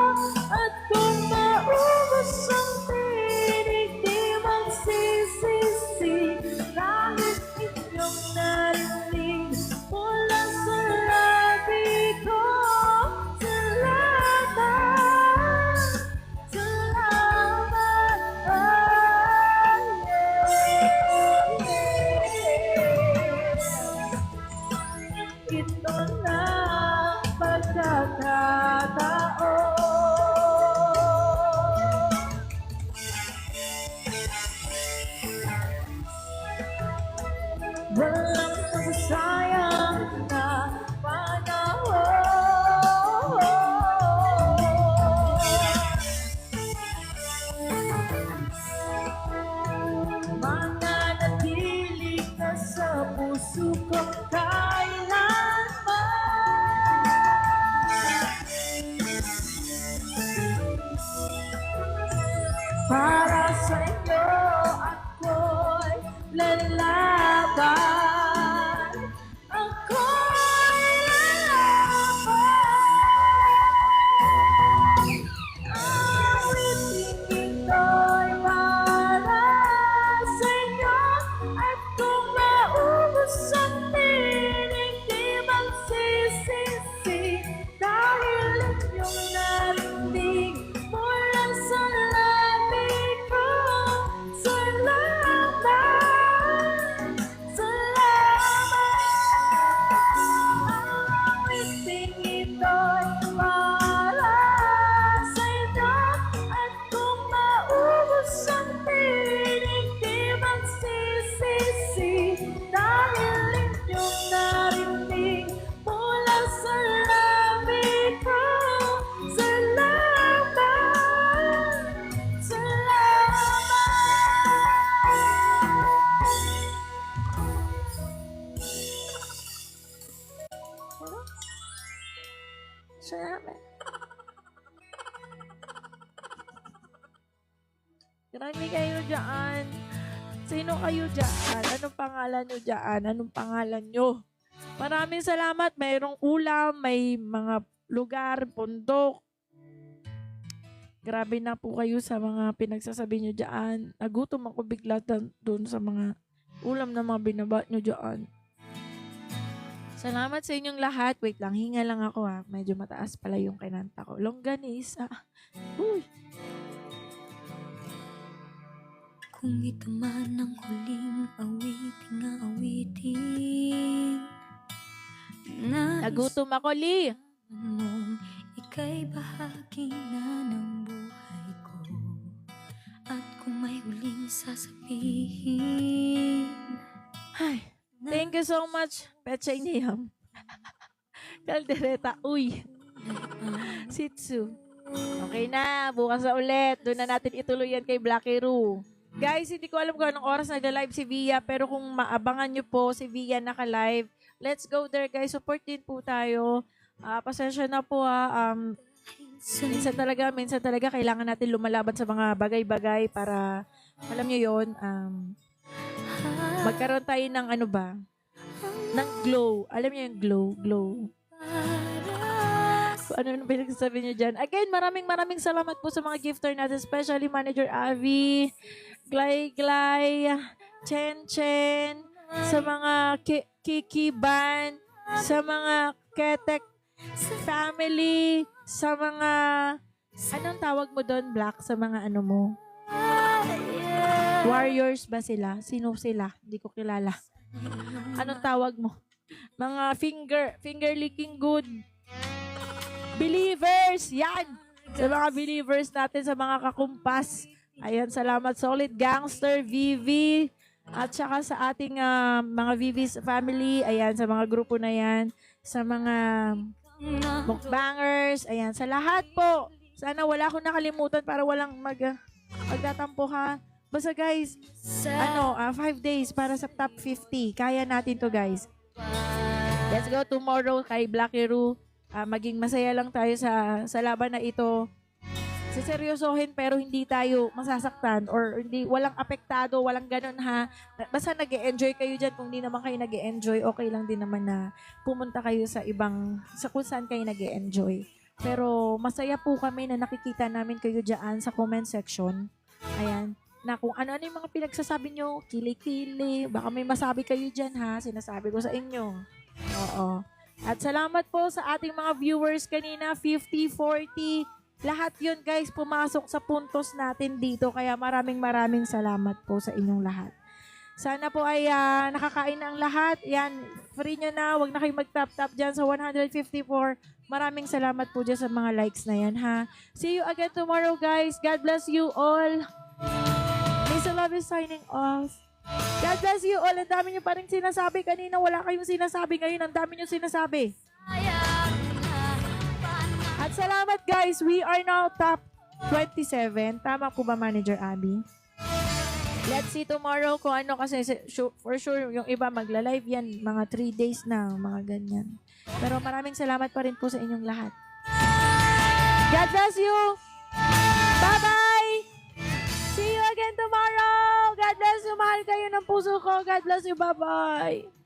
At kung maubos ang tinig, di magsisisi. Dahil inyong narinig mula sa labi ko. Salamat, salamat, ito na pagkakataon. Walang masasayang na panahon. Mananatili ka sa puso ko kailanman. Para sa iyo ako'y lalaban. Ako'y lalaban. Awitin ito'y para sa iyo. At kung maubos ang tinig, di magsisisi. Dahil inyong narinig mula sa labi ko. Salamat, salamat. Awitin ito'y para sa iyo. At kung maubos ang tinig, di magsisisi. Dahil inyong narinig mula sa labi ko. Salamat, salamat. Marami kayo dyan. Sino kayo dyan? Anong pangalan nyo dyan? Anong pangalan nyo? Maraming salamat. Mayroong ulam, may mga lugar, bundok. Grabe na po kayo sa mga pinagsasabi nyo dyan. Nagutom ako bigla doon sa mga ulam na mga binaba nyo dyan. Salamat sa inyong lahat. Wait lang, hinga lang ako ha. Medyo mataas pala yung kinanta ko. Longganisa. Uy. Kung ito man ang huling awiting Nagutom ako, Lee. mong ika'y bahagi na ng buhay ko. At kung may huling sasabihin, Ay, thank you so much, Pechay Niyam. Caldereta, uy. Sitsu. Okay na, bukas na ulit. Doon na natin ituloy yan kay Blacky Roo. Guys, hindi ko alam kung anong oras nagla-live si Via, pero kung maabangan nyo po si Via naka-live, let's go there guys. Support din po tayo. Pasensya na po ha. Minsan talaga kailangan natin lumalaban sa mga bagay-bagay para, alam nyo yun, magkaroon tayo ng ano ba? Ng glow. Alam niyo yung glow. So, ano yung pinagsasabi niyo dyan? Again, maraming salamat po sa mga gifter natin, especially Manager Avi, Glay, Chen, sa mga Kikiban, sa mga Ketek family, sa mga, anong tawag mo doon, Black, sa mga ano mo? Warriors ba sila? Sino sila? Hindi ko kilala. Anong tawag mo? Mga finger licking good believers. Yan! Sa mga believers natin, sa mga kakumpas. Ayan, salamat. Solid Gangster, Vivi, at saka sa ating mga Vivi's family. Ayan, sa mga grupo na yan. Sa mga mukbangers. Ayan, sa lahat po. Sana wala akong nakalimutan para walang magtatampo ha. Basta guys, 5 days para sa top 50. Kaya natin to guys. Let's go tomorrow kay Blacky Roo. Maging masaya lang tayo sa laban na ito. Seryosohin pero hindi tayo masasaktan or hindi walang apektado, walang ganun ha. Basta nag-e-enjoy kayo dyan. Kung di naman kayo nag-e-enjoy, okay lang din naman na pumunta kayo sa kung saan kayo nag-e-enjoy. Pero masaya po kami na nakikita namin kayo dyan sa comment section. Ayan. Na kung ano-ano yung mga pinagsasabi nyo, kili-kili, baka may masabi kayo dyan ha, sinasabi ko sa inyo. Oo. At salamat po sa ating mga viewers kanina, 50, 40, lahat yun guys, pumasok sa puntos natin dito, kaya maraming salamat po sa inyong lahat. Sana po ay nakakain na ang lahat. Yan, free nyo na. Huwag na kayo mag-tap-tap dyan sa 154. Maraming salamat po dyan sa mga likes na yan, ha? See you again tomorrow, guys. God bless you all. Lisa Love is signing off. God bless you all. Ang dami nyo pa rin sinasabi. Kanina wala kayong sinasabi. Ngayon, ang dami nyo sinasabi. At salamat, guys. We are now top 27. Tama po ba, Manager Abby? Let's see tomorrow kung ano kasi for sure yung iba magla-live yan. Mga 3 days na, mga ganyan. Pero maraming salamat pa rin po sa inyong lahat. God bless you! Bye-bye! See you again tomorrow! God bless you! Mahal kayo ng puso ko. God bless you. Bye-bye!